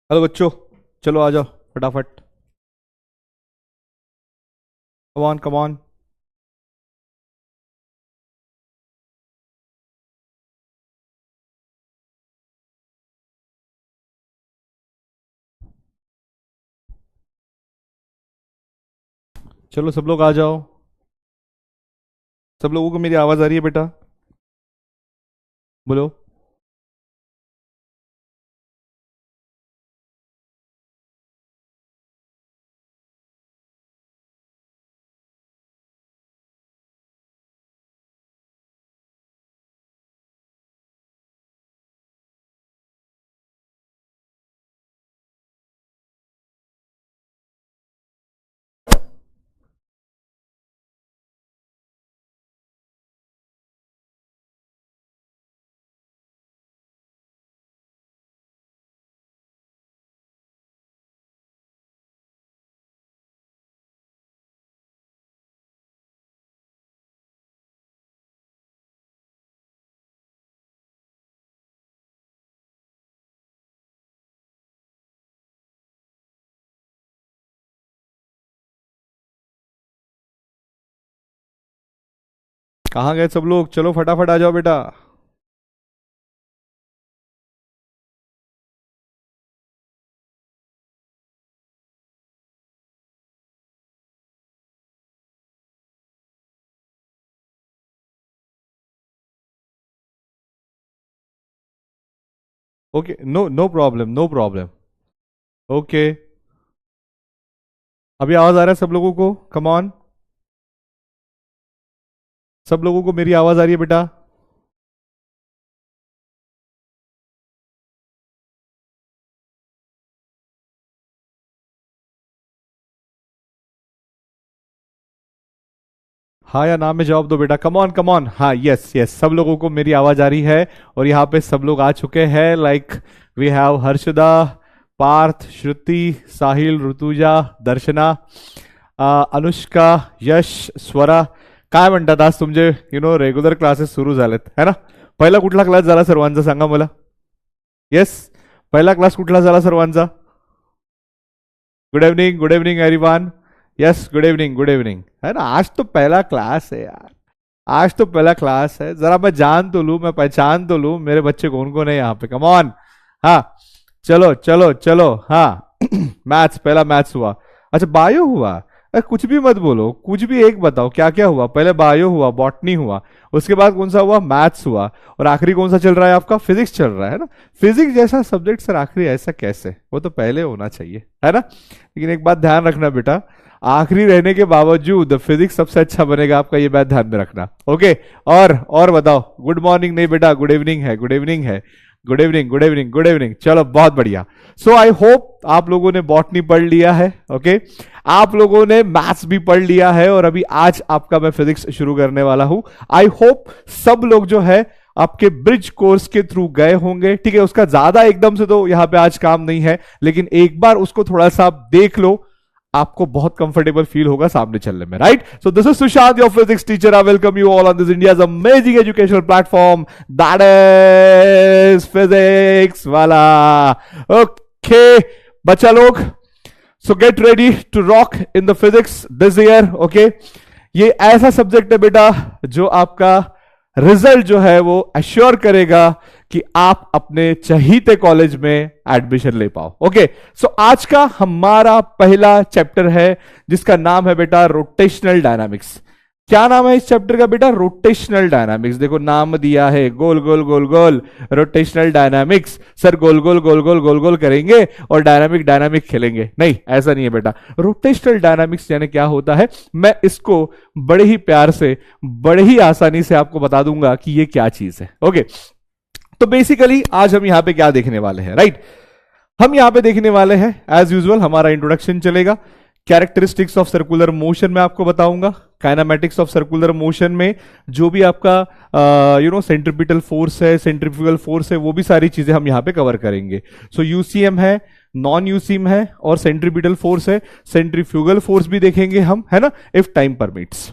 Hello बच्चों, चलो आ जाओ फटाफट। Come on come on. चलो सब लोग आ जाओ। सब लोगों को मेरी आवाज़ आ रही है बेटा? बोलो। कहाँ गए सब लोग? चलो फटाफट आ जाओ बेटा। Okay, no no problem, no problem. Okay. अभी आवाज़ आ रहा है सब लोगों को? Come on. सब लोगों को मेरी आवाज़ आ रही है बेटा? हाँ या ना में जवाब दो बेटा। Come on come on. हाँ, यस यस, सब लोगों को मेरी आवाज़ आ रही है। और यहाँ पे सब लोग आ चुके हैं। Like we have Harshada, Parth, Shruti, Sahil, Rutuja, Darshana, Anushka, Yash, Swara. काय म्हणतात आज तुमचे रेग्युलर क्लासेस सुरू झालेत है ना? पहिला कुठला क्लास झाला सर्वांचा सांगा मला? येस, पहिला क्लास कुठला झाला सर्वांचा? Good evening everyone. Yes, good evening good evening, है ना? आज तो पहला क्लास है यार। आज तो पहला क्लास है, जरा मैं जान तो लूं, मैं पहचान तो लूं मेरे बच्चे कौन कौन है यहाँ पे। Come on. हाँ, चलो चलो चलो। हाँ मैथ्स, पहला मैथ्स हुआ। अच्छा, बायो हुआ? अरे कुछ भी मत बोलो, कुछ भी एक बताओ क्या क्या हुआ। पहले बायो हुआ, बॉटनी हुआ, उसके बाद कौन सा हुआ? मैथ्स हुआ, और आखिरी कौन सा चल रहा है आपका? फिजिक्स चल रहा है ना? फिजिक्स जैसा सब्जेक्ट सर आखिरी ऐसा कैसे? वो तो पहले होना चाहिए, है ना? लेकिन एक बात ध्यान रखना बेटा, आखिरी रहने के बावजूद फिजिक्स सबसे अच्छा बनेगा आपका, ये बात ध्यान में रखना। ओके। और बताओ। गुड मॉर्निंग नहीं बेटा, गुड इवनिंग है, गुड इवनिंग है। Good evening good evening good evening. चलो बहुत बढ़िया। सो आई होप आप लोगों ने बॉटनी पढ़ लिया है। ओके, आप लोगों ने मैथ्स भी पढ़ लिया है, और अभी आज आपका मैं फिजिक्स शुरू करने वाला हूं। आई होप सब लोग जो है आपके ब्रिज कोर्स के थ्रू गए होंगे। ठीक है, उसका ज्यादा एकदम से तो यहां पे आज काम नहीं है, लेकिन एक बार उसको थोड़ा सा आप देख लो, आपको बहुत कंफर्टेबल फील होगा सामने चलने में, right? So this is Sushant, your physics teacher. I welcome you all on this India's amazing educational platform, that is physics वाला। ओके बच्चा लोग, so get ready to rock in the physics this year. ओके, ये ऐसा subject है बेटा जो आपका रिजल्ट जो है वो अश्योर करेगा कि आप अपने चहीते कॉलेज में एडमिशन ले पाओ। ओके, सो आज का हमारा पहला चैप्टर है जिसका नाम है बेटा रोटेशनल डायनामिक्स। क्या नाम है इस चैप्टर का बेटा? Rotational dynamics. देखो नाम दिया है, गोल गोल गोल गोल रोटेशनल डायनामिक्स। सर गोल गोल गोल गोल गोल गोल करेंगे और डायनामिक डायनामिक खेलेंगे? नहीं, ऐसा नहीं है बेटा। रोटेशनल डायनामिक्स यानी क्या होता है, मैं इसको बड़े ही प्यार से, बड़े ही आसानी से आपको बता दूंगा कि ये क्या चीज है। ओके, तो बेसिकली आज हम यहां पे क्या देखने वाले हैं, राइट? हम यहां पे देखने वाले हैं एज यूजुअल हमारा इंट्रोडक्शन चलेगा। कैरेक्टरिस्टिक्स ऑफ सर्कुलर मोशन में आपको बताऊंगा। काइनेमेटिक्स ऑफ सर्कुलर मोशन में जो भी आपका सेंट्रीपिटल फोर्स है, सेंट्रीफ्यूगल फोर्स है, वो भी सारी चीजें हम यहां पे कवर करेंगे। सो यूसीएम है, नॉन यूसीएम है, और सेंट्रीपिटल फोर्स है, सेंट्रीफ्यूगल फोर्स भी देखेंगे हम, है ना, इफ टाइम परमिट्स।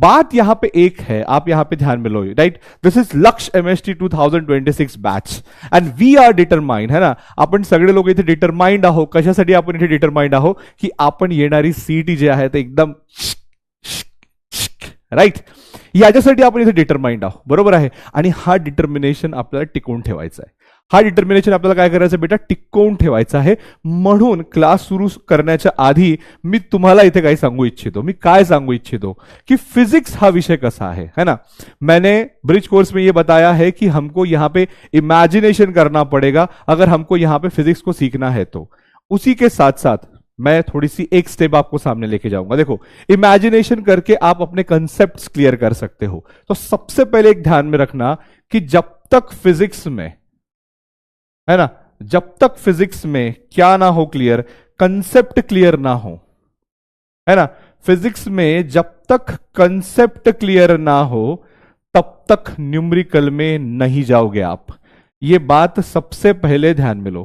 बात यहां पे एक है, आप यहां पे ध्यान में लो, right? This is Lakshya MST 2026 batch and we are determined, है ना? आपण सगळे लोक इथे डिटरमाइंड आहो. कशासाठी आपण इथे डिटरमाइंड आहो? की आपण येणारी सीईटी जे आहे ते एकदम राईट, याच्यासाठी आपण इथे डिटरमाइंड आहोत, बरोबर आहे. आणि हा डिटर्मिनेशन आपल्याला टिकवून ठेवायचा आहे. हा डिटर्मिनेशन आपल्याला काय करायचं बेटा? टिकवून ठेवायचा आहे. म्हणून क्लास सुरू करण्याच्या आधी मी तुम्हाला इथे काय सांगू इच्छितो, मी काय सांगू इच्छितो कि फिजिक्स हा विषय कसा है ना? मैंने ब्रिज कोर्स में ये बताया है कि हमको यहाँ पे इमेजिनेशन करना पड़ेगा अगर हमको यहाँ पे फिजिक्स को सीखना है तो. उसी के साथ साथ मैं थोड़ी सी एक स्टेप आपको सामने लेके जाऊंगा. देखो, इमेजिनेशन करके आप अपने कंसेप्ट क्लियर कर सकते हो. तो सबसे पहले एक ध्यान में रखना कि जब तक फिजिक्स में, है ना, जब तक फिजिक्स में क्या ना हो क्लियर, कंसेप्ट क्लियर ना हो, है ना, फिजिक्स में जब तक कंसेप्ट क्लियर ना हो तब तक न्यूमेरिकल में नहीं जाओगे आप. ये बात सबसे पहले ध्यान में लो,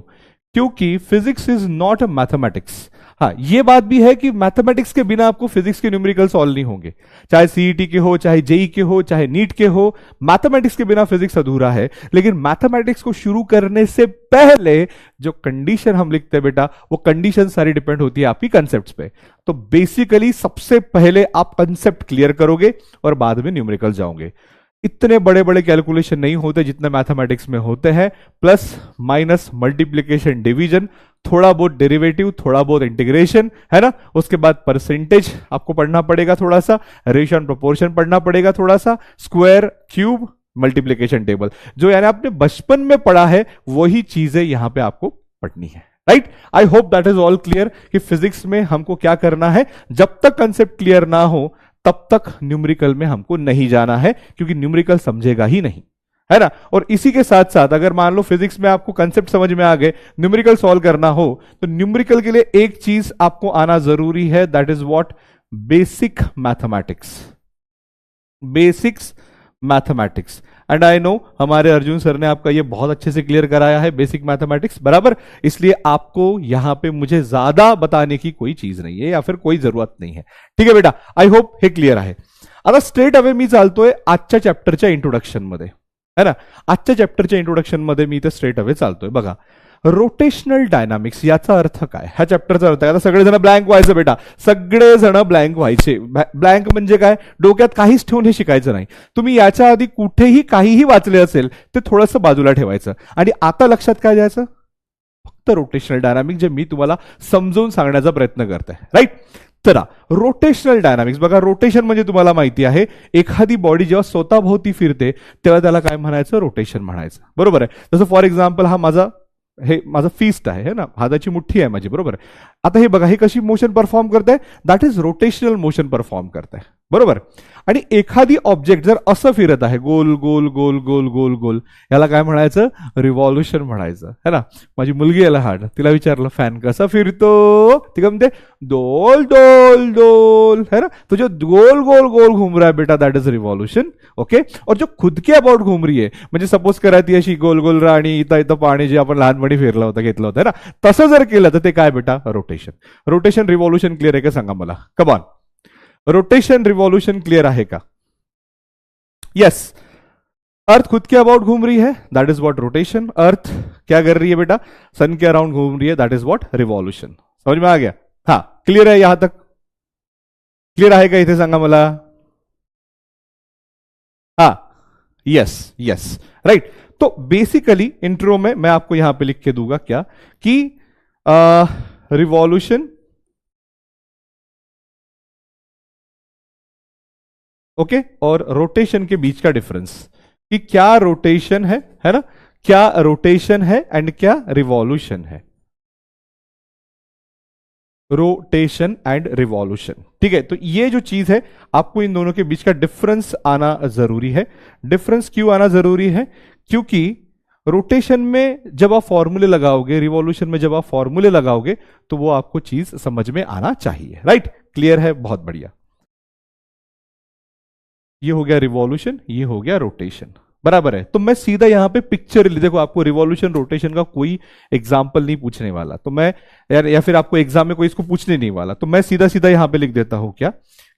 क्योंकि physics is not a mathematics. हाँ, ये बात भी है कि मैथमेटिक्स के बिना आपको फिजिक्स के न्यूमेरिकल सॉल्व नहीं होंगे, चाहे सीईटी के हो, चाहे जेई के हो, चाहे नीट के हो. मैथमेटिक्स के बिना फिजिक्स अधूरा है. लेकिन मैथमेटिक्स को शुरू करने से पहले जो कंडीशन हम लिखते हैं बेटा, वो कंडीशन सारी डिपेंड होती है आपकी कंसेप्ट पे. तो बेसिकली सबसे पहले आप कंसेप्ट क्लियर करोगे और बाद में न्यूमेरिकल जाओगे. इतने बड़े बड़े कैलकुलेशन नहीं होते जितने मैथमेटिक्स में होते हैं. प्लस माइनस मल्टीप्लीकेशन डिवीजन, थोड़ा बहुत डेरिवेटिव, थोड़ा बहुत इंटीग्रेशन, है ना. उसके बाद परसेंटेज आपको पढ़ना पड़ेगा थोड़ा सा, रेशियो एंड प्रोपोर्शन पढ़ना पड़ेगा थोड़ा सा, स्क्वायर, क्यूब, मल्टीप्लीकेशन टेबल, जो यानी आपने बचपन में पढ़ा है वही चीजें यहां पे आपको पढ़नी है. Right, I hope that is all clear कि फिजिक्स में हमको क्या करना है. जब तक कंसेप्ट क्लियर ना हो तब तक न्यूमेरिकल में हमको नहीं जाना है, क्योंकि न्यूमेरिकल समझेगा ही नहीं, है ना. और इसी के साथ साथ अगर मान लो फिजिक्स में आपको कंसेप्ट समझ में आ गए, न्यूमेरिकल सॉल्व करना हो, तो न्यूमेरिकल के लिए एक चीज आपको आना जरूरी है, that is what? Basic mathematics. Basics mathematics. And I know हमारे अर्जुन सर ने आपका ये बहुत अच्छे से क्लियर कराया है, बेसिक मैथमेटिक्स, बराबर. इसलिए आपको यहां पे मुझे ज्यादा बताने की कोई चीज नहीं है या फिर कोई जरूरत नहीं है. ठीक है बेटा, आई होप हे क्लियर आहे. आता स्ट्रेट अवे मी चालतोय आजच्या चॅप्टरच्या इंट्रोडक्शन मध्ये, है ना. आजच्या चॅप्टरच्या इंट्रोडक्शन मध्ये मी इथे स्ट्रेट अवे चालतोय. बघा, रोटेशनल डायनामिक्स याचा अर्थ काय, ह्या चॅप्टरचा अर्थ काय. आता सगळेजण ब्लँक व्हायचं बेटा, सगळेजण ब्लँक व्हायचे. ब्लँक म्हणजे काय? डोक्यात काहीच ठेवून हे शिकायचं नाही. तुम्ही याच्या आधी कुठेही काहीही वाचले असेल ते थोडंसं बाजूला ठेवायचं आणि आता लक्षात काय द्यायचं? फक्त रोटेशनल डायनामिक्स, जे मी तुम्हाला समजून सांगण्याचा प्रयत्न करतोय. राईट. चला, रोटेशनल डायनामिक्स बघा. रोटेशन म्हणजे तुम्हाला माहिती आहे, एखादी बॉडी जेव्हा स्वतःभोवती फिरते तेव्हा त्याला काय म्हणायचं? रोटेशन म्हणायचं, बरोबर आहे. जसं फॉर एक्झाम्पल हा माझा फिस्ट आहे, ना, हाताची मुठ्ठी आहे माझी, बरोबर. आता हे बघा, हे कशी मोशन परफॉर्म करते? That is rotational motion perform करते, बरोबर. आणि एखादी ऑब्जेक्ट जर असं फिरत आहे, गोल गोल गोल गोल गोल गोल, याला काय म्हणायचं? रिव्हॉल्युशन म्हणायचं, है ना. माझी मुलगी याला हार्ड, तिला विचारलं फॅन कसा फिरतो, ती काय म्हणते? डोल डोल डोल, है ना. तो जो गोल गोल गोल घूम रहा है बेटा, दैट इज रिवॉल्यूशन. ओके. और जो खुद के अबाउट घूम रही है, म्हणजे सपोज करा ती अशी गोल गोल राणी, इथं इथं पाणी जे आपण लहानपणी फिरलं होतं, घेतलं होतं, है ना, तसं जर केलं तर ते काय बेटा? रोटेशन. रोटेशन रिव्हॉल्यूशन क्लियर आहे का सांगा मला, come on. Rotation revolution clear आहे का? यस. अर्थ खुद के अबाउट घूम रही है, दैट इज व्हाट रोटेशन. अर्थ क्या कर रही है बेटा? सन के अराउंड घूम रही है, दैट इज व्हाट? रिवॉल्यूशन. समझ में आ गया? हाँ, क्लियर है यहां तक? क्लियर आहे का इथे सांगा मला? हाँ, यस यस, राइट. तो बेसिकली इंट्रो में मैं आपको यहां पे लिख के दूंगा क्या कि रिवॉल्यूशन, ओके, और रोटेशन के बीच का डिफरेंस, कि क्या रोटेशन है ना, क्या रोटेशन है एंड क्या रिवॉल्यूशन है. रोटेशन एंड रिवॉल्यूशन, ठीक है. तो ये जो चीज है, आपको इन दोनों के बीच का डिफरेंस आना जरूरी है. डिफरेंस क्यों आना जरूरी है? क्योंकि रोटेशन में जब आप फॉर्मूले लगाओगे, रिवॉल्यूशन में जब आप फॉर्मूले लगाओगे, तो वो आपको चीज समझ में आना चाहिए. राइट, क्लियर है, बहुत बढ़िया. ये हो गया रिवॉल्यूशन, ये हो गया रोटेशन, बराबर है। तो मैं सीधा यहां पे पिक्चर, देखो आपको रिवॉल्यूशन रोटेशन का कोई एग्जाम्पल नहीं पूछने वाला, तो मैं या फिर आपको एग्जाम में कोई इसको पूछने नहीं वाला, तो मैं सीधा सीधा यहां पे लिख देता हूं क्या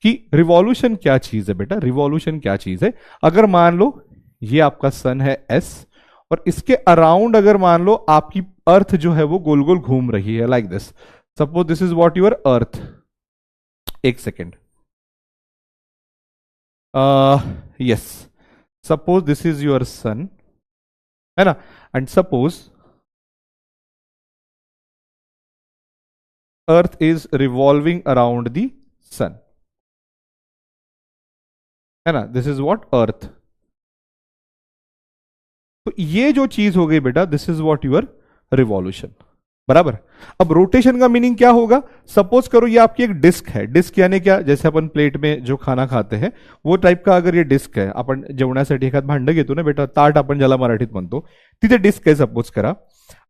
कि रिवॉल्यूशन क्या चीज है बेटा, रिवॉल्यूशन क्या चीज है। अगर मान लो ये आपका सन है एस, और इसके अराउंड अगर मान लो आपकी अर्थ जो है वो गोल गोल घूम रही है like this, suppose this is what your earth. एक second, yes, suppose this is your sun, है ना, and suppose earth is revolving around the sun, है ना, दिस इज व्हाट अर्थ। तो ये जो चीज हो गई बेटा, दिस इज व्हाट योर रिवॉल्यूशन, बराबर। अब रोटेशन का मीनिंग क्या होगा, सपोज करो ये आपकी एक डिस्क है, डिस्क यानी क्या, जैसे अपन प्लेट में जो खाना खाते हैं वो टाइप का अगर ये डिस्क आहे, आपण जेवणासाठी एखाद भांड घेतो ना बेटा, ताट आपण ज्याला मराठीत म्हणतो, तिथे डिस्क आहे सपोज करा,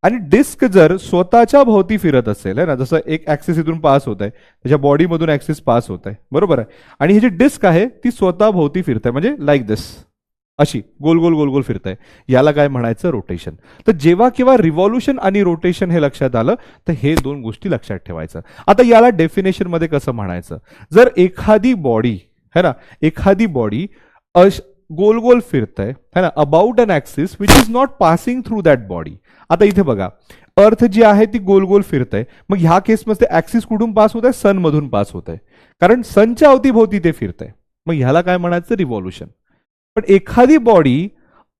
आणि डिस्क जर स्वतःच्या भोवती फिरत असेल, है ना, जसं एक ऍक्सिस इथून पास होत आहे, त्याच्या बॉडीमधून ऍक्सिस पास होत आहे, बरोबर आहे, आणि ही जी डिस्क आहे ती स्वतः भोवती फिरत आहे, म्हणजे लाईक दिस, अशी गोल गोल गोल गोल फिरत आहे, याला काय म्हणायचं, रोटेशन। तर जेव्हा केव्हा रिव्हॉल्यूशन आणि रोटेशन हे लक्षात आलं तर हे दोन गोष्टी लक्षात ठेवायचं। आता याला डेफिनेशन मध्ये कसं म्हणायचं, जर एखादी बॉडी, है ना, एखादी बॉडी गोल गोल फिरत है ना, about an axis which is not passing through that body. आता इथे बघा, अर्थ जी आहे ती गोल गोल फिरत आहे, मग ह्या केसमध्ये ऍक्सिस कुठून पास होत आहे, सन मधून पास होत आहे, कारण सनच्या अवतीभोवती ते फिरत आहे, मग ह्याला काय म्हणायचं, रिव्हॉल्यूशन। पण एखादी बॉडी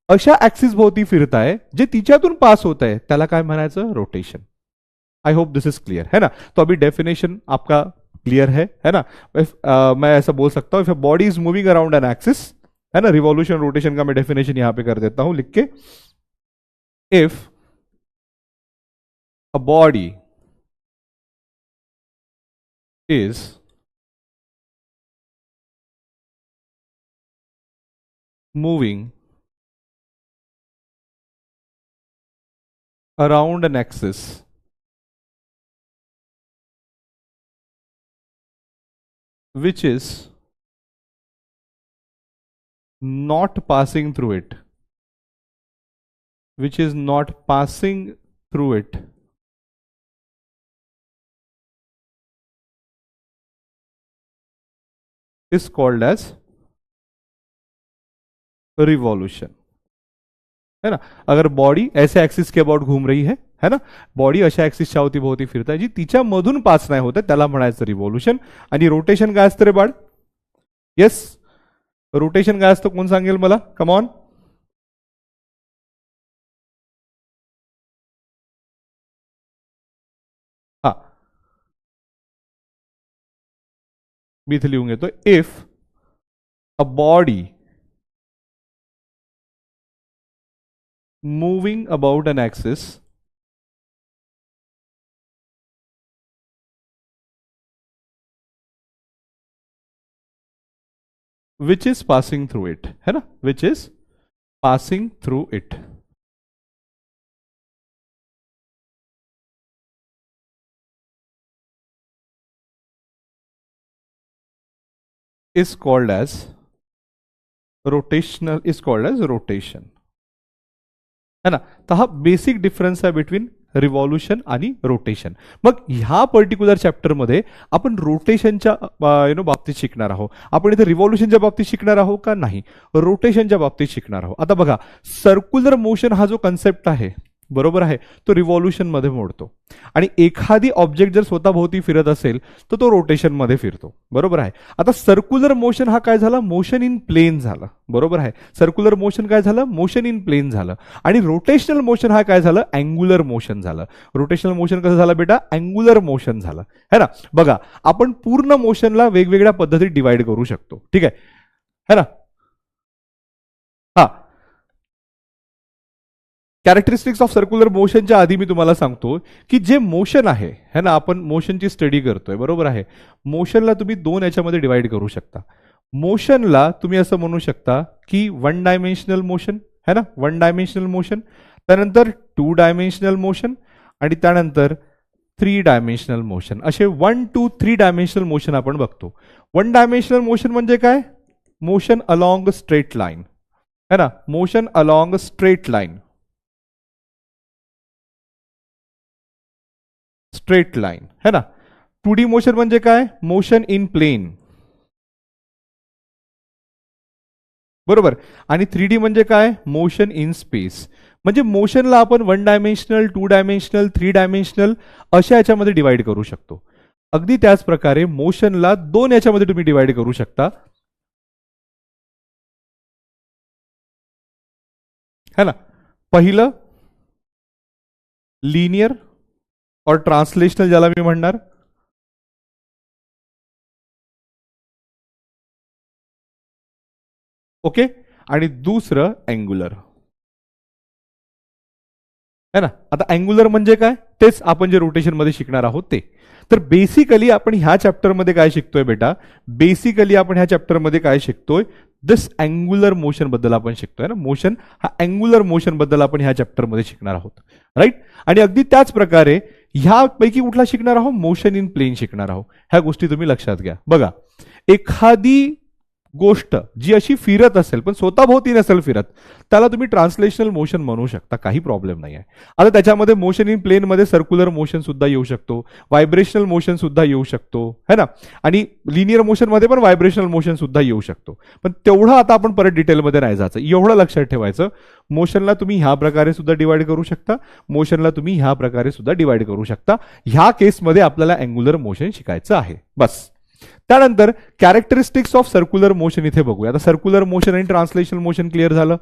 अशा ऍक्सिस भोवती फिरत आहे जे तिच्यातून पास होत आहे, त्याला काय म्हणायचं, rotation. I hope this is clear, है ना। तो अभी डेफिनेशन आपका क्लियर है ना। मैं ऐसा बोल सकता हूं, if a body is moving around an axis, है ना, रिवॉल्यूशन रोटेशन का मैं डेफिनेशन यहां पे कर देता हूं लिख के, if a body is moving around an axis which is not passing through it, which is not passing through it, is called as revolution, है ना। अगर बॉडी ऐसे ऍक्सिस के अबाउट घूम रही है ना, बॉडी अशा ऍक्सिसच्या अवतीभोवती फिरत आहे जी तिच्या मधून पास नाही होत, त्याला म्हणायचं रिव्हॉल्यूशन। आणि रोटेशन काय असतं रे बाळ, येस, रोटेशन काय असतं, कोण सांगेल मला, कम ऑन। हा, मी इथे लिहून घेतो, if a body moving about an axis which is passing through it, है ना, which is passing through it, is called as rotational, is called as rotation, है ना। तर हा बेसिक डिफरन्स आहे बिटवीन रिव्हॉल्यूशन आणि रोटेशन। मग ह्या पर्टिक्युलर चॅप्टर मध्ये आपण रोटेशनच्या बाबतीत शिकणार आहोत, आपण इथे रिव्हॉल्यूशनच्या बाबतीत शिकणार आहोत का, नाही, रोटेशनच्या बाबतीत शिकणार आहोत। आता बघा, सर्क्युलर मोशन हा जो कन्सेप्ट आहे, बरोबर आहे, तो रिव्हॉल्यूशन मध्ये मोडतो, आणि एखादी ऑब्जेक्ट जर स्वतःभोवती फिरत असेल तर तो रोटेशन मध्ये फिरतो, बरोबर आहे। आता सर्क्युलर मोशन हा काय झाला, मोशन इन प्लेन झाला, बरोबर आहे। सर्क्युलर मोशन काय झालं, मोशन इन प्लेन झालं, आणि रोटेशनल मोशन हा काय झालं, अँग्युलर मोशन झालं। रोटेशनल मोशन कसं झालं बेटा, अँग्युलर मोशन झालं, है ना। बघा, आपण पूर्ण मोशनला वेगवेगळ्या पद्धतीत डिवाइड करू शकतो, ठीक है ना। हा, कॅरेक्टरिस्टिक्स ऑफ सर्क्युलर मोशनच्या आधी मी तुम्हाला सांगतो की जे मोशन आहे, है ना, आपण मोशनची स्टडी करतोय, बरोबर आहे। मोशनला तुम्ही दोन याच्यामध्ये डिवाइड करू शकता। मोशनला तुम्ही असं म्हणू शकता की वन डायमेन्शनल मोशन, है ना, वन डायमेन्शनल मोशन, त्यानंतर टू डायमेन्शनल मोशन, आणि त्यानंतर थ्री डायमेन्शनल मोशन, असे 1 2 3 डायमेन्शनल मोशन आपण बघतो। वन डायमेन्शनल मोशन म्हणजे काय, मोशन अलॉंग स्ट्रेट लाईन, है ना, motion along straight line, straight line है ना. 2D मोशन म्हणजे काय, मोशन इन प्लेन, बरोबर. आणि 3D म्हणजे काय, मोशन इन स्पेस. म्हणजे मोशनला आपण 1 डायमेन्शनल, 2 डायमेन्शनल, 3 डायमेन्शनल अशा याच्यामध्ये डिवाइड करू शकतो. अगदी त्याच प्रकारे मोशनला 2 याच्यामध्ये तुम्ही डिवाइड करू शकता, है ना. पहिलं लिनियर और ट्रान्सलेशनल ज्याला मी म्हणणार, ओके. आणि दुसरं अँग्युलर, है ना. आता अँग्युलर म्हणजे काय, तेच आपण जे रोटेशन मध्ये शिकणार आहोत ते. तर बेसिकली आपण ह्या चॅप्टरमध्ये काय शिकतोय बेटा, बेसिकली आपण ह्या चॅप्टरमध्ये काय शिकतोय, दिस अँग्युलर मोशन बद्दल आपण शिकतोय ना. मोशन हा अँग्युलर मोशन बद्दल आपण ह्या चॅप्टरमध्ये शिकणार आहोत, राईट. आणि अगदी त्याच प्रकारे ह्यापैकी कुठला शिकणार आहोत, मोशन इन प्लेन शिकणार आहोत. ह्या गोष्टी तुम्ही लक्षात घ्या. बघा, एखादी गोष्ट जी अशी फिरत असेल पण स्वतःभोवती नसेल फिरत, त्याला तुम्ही ट्रान्सलेशनल मोशन म्हणू शकता, काही प्रॉब्लेम नाही आहे. आता त्याच्यामध्ये मोशन इन प्लेन मध्ये सर्क्युलर मोशन सुद्धा येऊ शकतो, व्हायब्रेशनल मोशन सुद्धा येऊ शकतो, है ना. आणि लिनियर मोशन मध्ये पण व्हायब्रेशनल मोशन सुद्धा येऊ शकतो. पण तेवढं आता आपण परत डिटेलमध्ये नाही जायचं, एवढं लक्षात ठेवायचं. मोशनला तुम्ही ह्या प्रकारे सुद्धा डिवाइड करू शकता, मोशनला तुम्ही ह्या प्रकारे सुद्धा डिवाइड करू शकता. ह्या केसमध्ये आपल्याला अँग्युलर मोशन शिकायचं आहे, बस. त्यानंतर कॅरेक्टरिस्टिक्स ऑफ सर्क्युलर मोशन इथे बघूया. आता सर्क्युलर मोशन आणि ट्रान्सलेशनल मोशन क्लिअर झालं.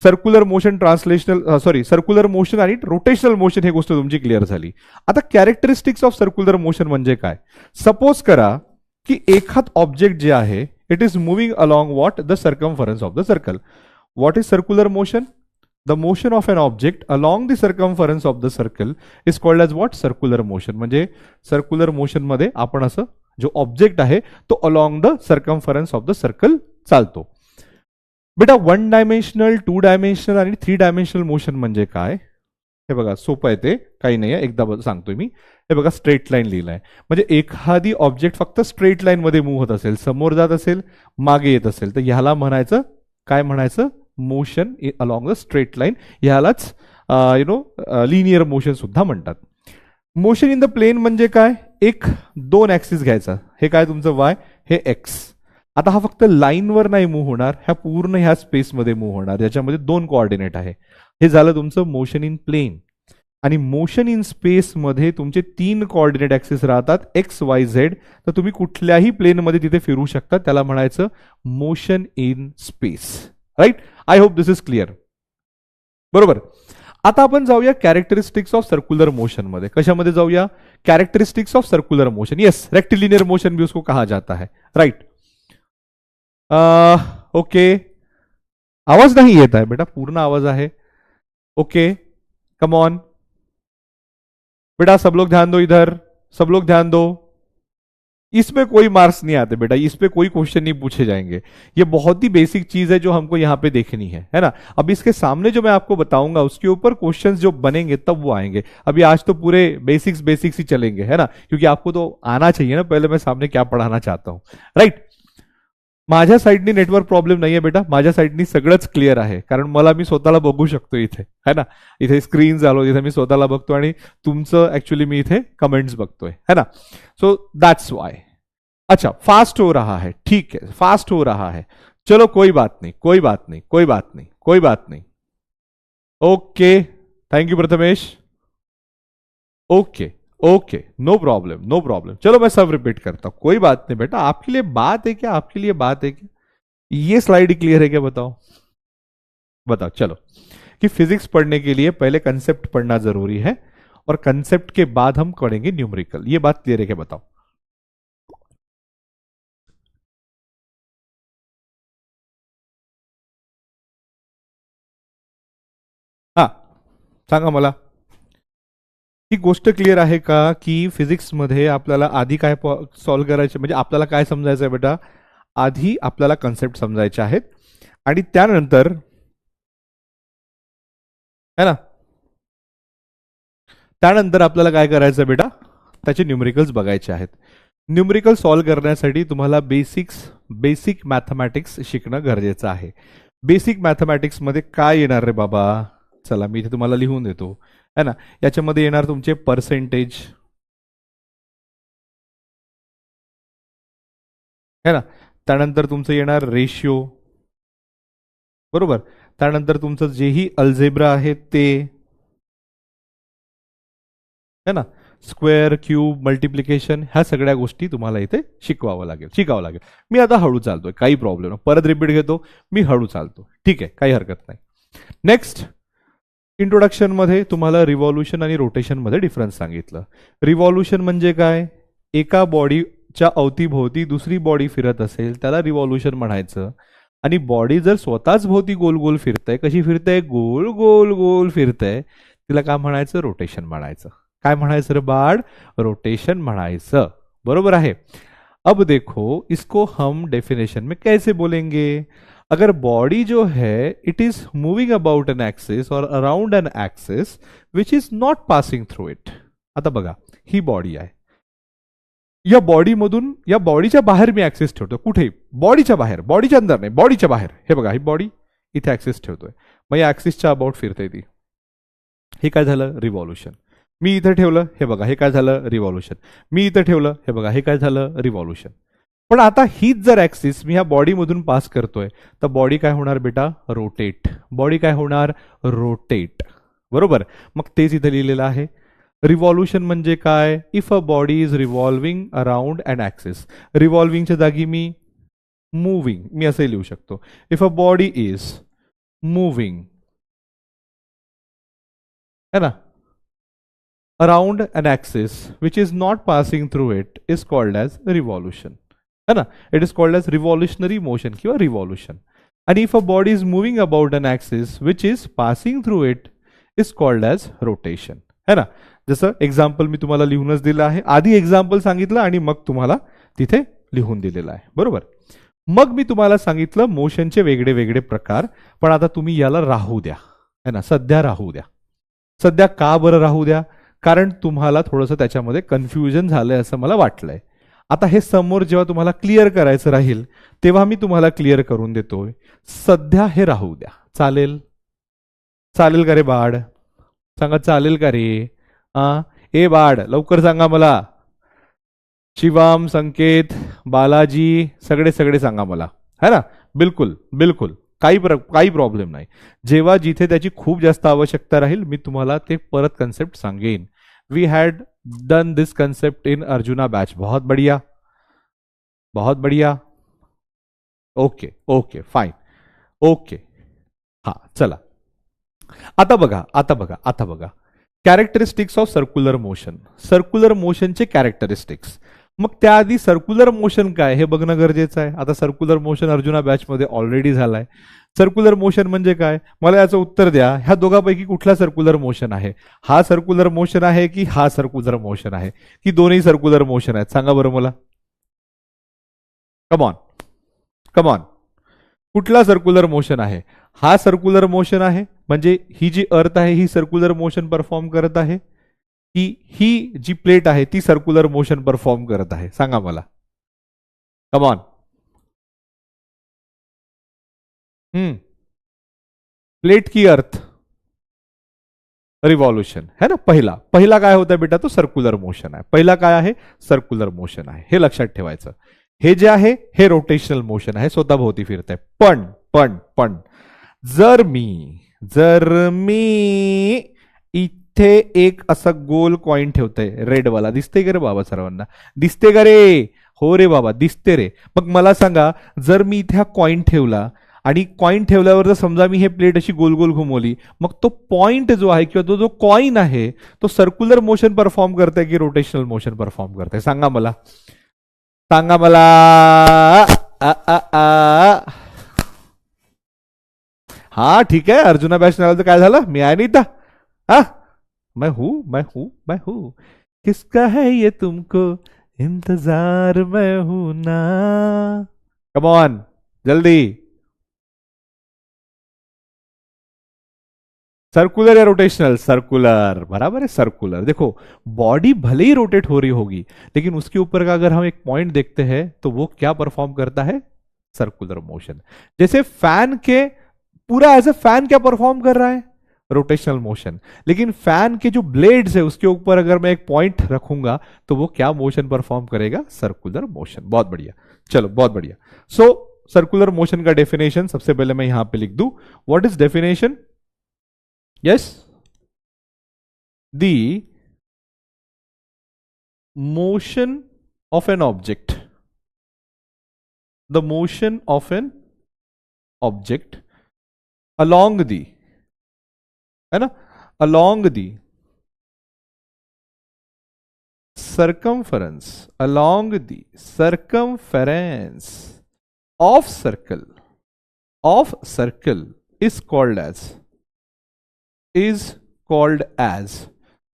Circular motion, translational circular motion आणि रोटेशनल मोशन ही गोष्ट तुमची क्लिअर झाली. आता कॅरेक्टरिस्टिक्स ऑफ सर्क्युलर मोशन म्हणजे काय. सपोज करा की एखाद ऑब्जेक्ट जे आहे, it is moving along what, the circumference of the circle. What is circular motion, the motion of an object along the circumference of the circle is called as what, circular motion. म्हणजे circular motion मध्ये आपण असं जो object आहे तो along the circumference of the circle चालतो. बेटा 1 dimensional, 2 dimensional आणि 3 डायमेन्शनल मोशन म्हणजे काय, हे बघा सोपं आहे, ते काही नाही आहे, एकदा सांगतोय मी. हे बघा स्ट्रेट लाईन लिहिलंय, म्हणजे एखादी ऑब्जेक्ट फक्त स्ट्रेट लाईन मध्ये मूव्ह होत असेल, समोर जात असेल, मागे येत असेल, तर ह्याला म्हणायचं काय, म्हणायचं motion along the straight line. ह्यालाच लिनियर मोशन सुद्धा म्हणतात. मोशन इन द प्लेन म्हणजे काय, एक 2 ऍक्सिस घ्यायचा, हे काय तुमचं वाय, हे एक्स. आता हा फक्त लाईनवर नाही मूव्ह होणार, ह्या पूर्ण ह्या स्पेसमध्ये मूव्ह होणार, ज्याच्यामध्ये 2 कोऑर्डिनेट आहे. हे झालं तुमचं मोशन इन प्लेन. आणि मोशन इन स्पेस मध्ये तुमचे 3 कोऑर्डिनेट ऍक्सिस राहतात, एक्स वाय झेड. तर तुम्ही कुठल्याही प्लेनमध्ये तिथे फिरू शकता, त्याला म्हणायचं motion in space, right. I hope this is clear, बरोबर. आता आपण जाऊया कॅरेक्टरिस्टिक्स ऑफ सर्क्युलर मोशन मध्ये. कशामध्ये जाऊया, characteristics of circular motion. Yes, rectilinear motion भी उसको कहा जाता है, राइट. ओके, आवाज नहीं येता है बेटा, पूर्ण आवाज आहे. ओके, कम ऑन बेटा, सब लोग ध्यान दो इधर, सब लोग ध्यान दो. इसमें कोई मार्क्स नहीं आते बेटा, इस पे कोई क्वेश्चन नहीं पूछे जाएंगे. ये बहुत ही बेसिक चीज है जो हमको यहाँ पे देखनी है ना. अब इसके सामने जो मैं आपको बताऊंगा उसके ऊपर क्वेश्चंस जो बनेंगे तब वो आएंगे. अभी आज तो पूरे बेसिक्स ही चलेंगे, है ना, क्योंकि आपको तो आना चाहिए ना पहले मैं सामने क्या पढ़ाना चाहता हूँ, राइट. माझ्या साईडनी नेटवर्क प्रॉब्लेम नाहीये बेटा, माझ्या साईडनी सगळंच क्लिअर आहे, कारण मला मी स्वतःला बघू शकतो इथे, है ना. इथे स्क्रीन झालो, इथे मी स्वतःला बघतो आणि तुमचं ऍक्च्युअली मी इथे कमेंट्स बघतोय, है ना. सो दैट्स व्हाई. अच्छा, फास्ट हो रहा है, ठीक है, फास्ट हो रहा है, चलो कोई बात नहीं, कोई बात नहीं, कोई बात नहीं, कोई बात नहीं. Okay, thank you Prathamesh. Okay okay, no problem, no problem. चलो मैं सब रिपीट करता हूं, कोई बात नहीं बेटा. आपके लिए बात है क्या, आपके लिए बात है क्या, ये स्लाइड क्लियर है क्या, बताओ बताओ. चलो, कि फिजिक्स पढ़ने के लिए पहले कंसेप्ट पढ़ना जरूरी है और कंसेप्ट के बाद हम पढ़ेंगे न्यूमेरिकल. ये बात क्लियर है क्या, बताओ. हा, सांगा मला, ही गोष्ट क्लिअर आहे का की फिजिक्समध्ये आपल्याला आधी काय सॉल्व्ह करायचे, म्हणजे आपल्याला काय समजायचं आहे बेटा, आधी आपल्याला कन्सेप्ट समजायचे आहेत आणि त्यानंतर, है ना, त्यानंतर आपल्याला काय करायचं बेटा, त्याचे न्यूमेरिकल्स बघायचे आहेत. न्यूमेरिकल सॉल्व्ह करण्यासाठी तुम्हाला बेसिक मॅथमॅटिक्स शिकणं गरजेचं आहे. बेसिक मॅथमॅटिक्स मध्ये काय येणार रे बाबा? चला मी इथे तुम्हाला लिहून देतो, है ना. याच्यामध्ये येणार तुमचे पर्सेंटेज, है ना. त्यानंतर तुमचं येणार रेशिओ, बरोबर. त्यानंतर तुमचं जेही अल्जेब्रा आहे ते, है ना. स्क्वेअर, क्यूब, मल्टिप्लिकेशन, ह्या सगळ्या गोष्टी तुम्हाला इथे शिकावं लागेल. मी आता हळू चालतोय, काही प्रॉब्लेम नाही. परत रिपीट घेतो, मी हळू चालतो, ठीक आहे, काही हरकत नाही. नेक्स्ट इंट्रोडक्शन मध्ये तुम्हाला रिव्हॉल्युशन आणि रोटेशन मध्ये डिफरन्स सांगितलं. रिव्हॉल्युशन म्हणजे काय? एका बॉडीच्या अवतीभोवती दुसरी बॉडी फिरत असेल त्याला रिव्हॉल्युशन म्हणायचं. आणि बॉडी जर स्वतःच भोवती गोल गोल फिरतंय, कशी फिरतंय? गोल गोल गोल फिरतंय, तिला काय म्हणायचं? रोटेशन म्हणायचं. काय म्हणायचं रे बाळ? रोटेशन म्हणायचं, बरोबर आहे. अब देखो इसको हम डेफिनेशन में कैसे बोलेंगे. अगर बॉडी जो है it is moving about an axis और around an axis which is not passing through it. आता बघा, ही बॉडी आहे, या बॉडीमधून, या बॉडीच्या बाहेर मी ऍक्सिस ठेवतो. कुठे? बॉडीच्या बाहेर, बॉडीच्या अंदर नाही, बॉडीच्या बाहेर. हे बघा, ही बॉडी, इथे ऍक्सिस ठेवतोय, मग या ऍक्सिसच्या अबाउट फिरते ती. हे काय झालं? रिव्हॉल्युशन. मी इथे ठेवलं, हे बघा, हे काय झालं? रिव्हॉल्युशन. मी इथे ठेवलं, हे बघा, हे काय झालं? रिव्हॉल्युशन. पण आता हीच जर ऍक्सिस मी ह्या बॉडीमधून पास करतोय, तर बॉडी काय होणार बेटा? रोटेट. बॉडी काय होणार? रोटेट, बरोबर. मग तेच इथे लिहिलेलं आहे. रिव्हॉल्युशन म्हणजे काय? If a body is revolving around an axis. रिव्हॉल्विंगच्या जागी मी मूव्हिंग, मी असंही लिहू शकतो. If a body is moving, है ना, around an axis which is not passing through it is called as revolution, है ना. It is called as revolutionary motion किंवा revolution. And if a body is moving about an axis which is passing through it is called as rotation, है ना. जसं example मी तुम्हाला लिहूनच दिलं आहे, आधी एक्झाम्पल सांगितलं आणि मग तुम्हाला तिथे लिहून दिलेलं आहे, बरोबर. मग मी तुम्हाला सांगितलं मोशनचे वेगळे वेगळे प्रकार, पण आता तुम्ही याला राहू द्या, है ना, सध्या राहू द्या. सध्या का बरं राहू द्या? कारण तुम्हाला थोडंसं त्याच्यामध्ये कन्फ्युजन झालंय असं मला वाटलंय. आता हे समोर जेव्हा तुम्हाला क्लिअर करायचं राहील तेव्हा मी तुम्हाला क्लिअर करून देतोय. सध्या हे राहू द्या. चालेल? चालेल का रे बाळ? सांगा, चालेल का रे? ए बाळ, लवकर सांगा मला. शिवम, संकेत, बालाजी, सगळे सगळे सांगा मला, है ना. बिलकुल बिलकुल, काही प्रॉब्लेम नाही. जेव्हा जिथे त्याची खूप जास्त आवश्यकता राहील मी तुम्हाला ते परत कन्सेप्ट सांगेन. We had done this concept in Arjuna batch. बहुत बढ़िया, बहुत बढ़िया. Okay okay fine, okay. हा, चला आता बघा, आता बघा characteristics of circular motion. Circular मोशनचे कॅरेक्टरिस्टिक्स. मग त्याआधी सर्क्युलर मोशन काय हे बघणं गरजेचं आहे. आता सर्क्युलर मोशन अर्जुना बॅच मध्ये ऑलरेडी झालाय. सर्क्युलर मोशन म्हणजे काय? मला याचं उत्तर द्या. ह्या दोघांपैकी कुठला सर्क्युलर मोशन आहे? हा सर्क्युलर मोशन आहे की हा सर्क्युलर मोशन आहे, की दोन्ही सर्क्युलर मोशन आहेत? सांगा बरं मला. कमॉन कमॉन, कुठला सर्क्युलर मोशन आहे? हा सर्क्युलर मोशन आहे, म्हणजे ही जी अर्थ आहे ही सर्क्युलर मोशन परफॉर्म करत आहे, की ही जी प्लेट आहे ती सर्क्युलर मोशन परफॉर्म करत आहे? सांगा मला. कमॉन. प्लेट की अर्थ? रिव्हॉल्युशन, है ना. पहिला काय होता बेटा? तो सर्क्युलर मोशन आहे. पहिला काय आहे? सर्क्युलर मोशन आहे. हे लक्षात ठेवायचं. हे जे आहे हे रोटेशनल मोशन आहे, स्वतःभोवती फिरत आहे. पण जर मी इथे एक असा गोल कॉइन ठेवतोय, रेडवाला, दिसते का रे बाबा सर्वांना? दिसते का रे? हो रे बाबा, दिसते रे. मग मला सांगा, जर मी इथे हा कॉइन ठेवला आणि कॉइन ठेवल्यावर जर समजा मी हे प्लेट अशी गोल गोल घुमवली, मग तो पॉइंट जो आहे किंवा तो जो कॉइन आहे तो सर्क्युलर मोशन परफॉर्म करताय की रोटेशनल मोशन परफॉर्म करताय? सांगा मला, सांगा मला. हा ठीक आहे, अर्जुना बॅच तर काय झालं? मी आहे नाही तर. हा, मैं हूं. किसका है ये तुमको इंतजार, मैं हूं ना. कम ऑन, जल्दी. सर्कुलर या रोटेशनल? सर्कुलर, बराबर है, सर्कुलर. देखो, बॉडी भले ही रोटेट हो रही होगी लेकिन उसके ऊपर का अगर हम एक पॉइंट देखते हैं तो वो क्या परफॉर्म करता है? Circular motion. जैसे फैन के पूरा एज ए फैन क्या परफॉर्म कर रहा है, रोटेशनल मोशन। लेकिन फैन के जो ब्लेड्स है उसके ऊपर अगर मैं एक पॉइंट रखूंगा तो वो क्या मोशन परफॉर्म करेगा, सर्कुलर मोशन। बहुत बढ़िया, चलो बहुत बढ़िया। सो सर्कुलर मोशन का डेफिनेशन सबसे पहले मैं यहां पे लिख दूं। What is definition? Yes, the motion of an object, the motion of an object along the, है ना, along the circumference, along the circumference of circle is called as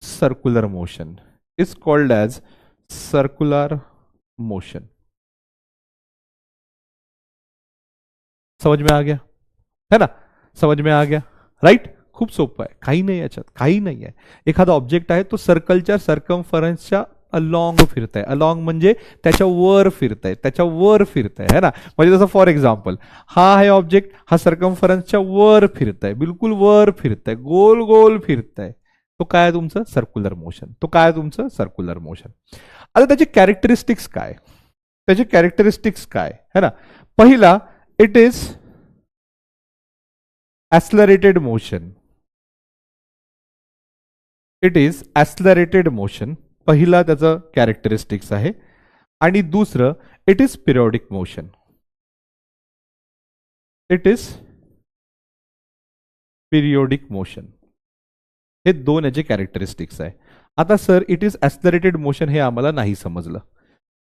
circular motion, is called as circular motion। समझ में आ गया, है ना, समझ में आ गया, right? खूप सोपं आहे, काही नाही याच्यात, काही नाही आहे। एखादा ऑब्जेक्ट आहे तो सर्कलच्या सर्कम्फरन्सच्या अलॉंग फिरत आहे, अलॉंग म्हणजे त्याच्या वर फिरत आहे, त्याच्या वर फिरत आहे, है ना। म्हणजे जसं फॉर एक्झाम्पल हा आहे ऑब्जेक्ट, हा सर्कम्फरन्सच्या वर फिरत आहे, बिलकुल वर फिरत आहे, गोल गोल फिरत आहे, तो काय तुमचं सर्क्युलर मोशन, तो काय तुमचं सर्क्युलर मोशन। आता त्याची कॅरेक्टरिस्टिक्स काय, त्याची कॅरेक्टरिस्टिक्स काय, है ना। पहिला, it is accelerated motion, it is accelerated motion, पहिला त्याचं कॅरेक्टरिस्टिक्स आहे। आणि दुसरं, it is periodic motion, it is periodic motion, हे दोन याचे कॅरेक्टरिस्टिक्स आहे। आता sir it is accelerated motion हे आम्हाला नाही समजलं,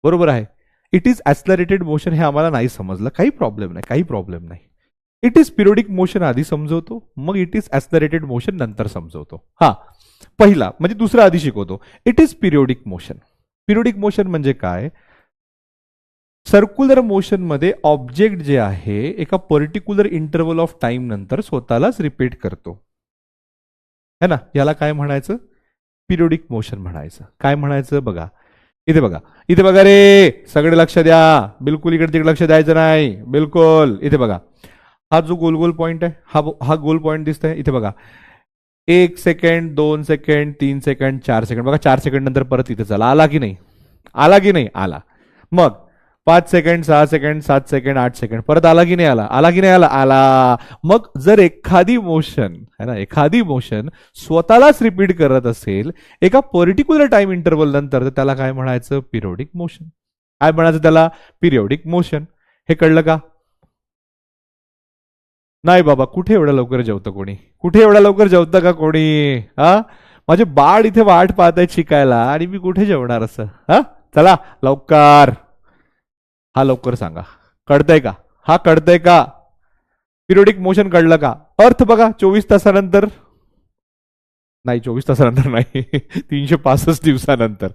बरोबर आहे, इट इज ऍक्सलरेटेड मोशन हे आम्हाला नाही समजलं, काही प्रॉब्लेम नाही, काही प्रॉब्लेम नाही। इट इज पिरियोडिक मोशन आधी समजवतो, मग इट इज ऍक्सलरेटेड मोशन नंतर समजवतो। हा पहिला म्हणजे दुसरा आधी शिकवतो। It is periodic motion, periodic motion म्हणजे काय, सर्क्युलर मोशन मध्ये ऑब्जेक्ट जे आहे एका पर्टिक्युलर इंटरव्हल ऑफ टाइम नंतर स्वतःलाच रिपीट करतो, है ना, याला काय म्हणायचं, पिरियोडिक मोशन म्हणायचं। काय म्हणायचं बघा, इथे बघा, इथे बघा रे, सगळे लक्ष द्या, बिलकुल इकडे तिकडे लक्ष द्यायचं नाही, बिलकुल इथे बघा, हा जो गोल गोल पॉइंट आहे, हा गोल पॉइंट दिसतोय, इथे बघा 1 सेकंड 2 सेकंड 3 सेकंड 4 सेकंड, बघा 4 सेकंड नंतर परत इथे चला, आला की नाही, आला की नाही, आला। मग 5 सेकंड 6 सेकंड 7 सेकंड 8 सेकंड, परत आला की नाही, आला, आला की नाही, आला, आला। मग जर एखादी मोशन, है ना, एखादी मोशन स्वतःलाच रिपीट करत असेल एका पर्टिक्युलर टाइम इंटरव्हल नंतर, तर त्याला काय म्हणायचं, पिरियोडिक मोशन। काय म्हणायचं त्याला, पिरियोडिक मोशन। हे कळलं का? नाही बाबा, कुठे एवढ्या लवकर जेवतं कोणी, कुठे एवढ्या लवकर जेवतं का कोणी? हा, माझे बाळ इथे वाट पाहत आहेत शिकायला आणि मी कुठे जेवणार असं? हा, चला लवकर, हा लवकर सांगा, कळतंय का? हा कळतंय का? पिरियोडिक मोशन कळलं का? अर्थ बघा, 24 तासानंतर नाही, 24 तासानंतर नाही, 365 दिवसानंतर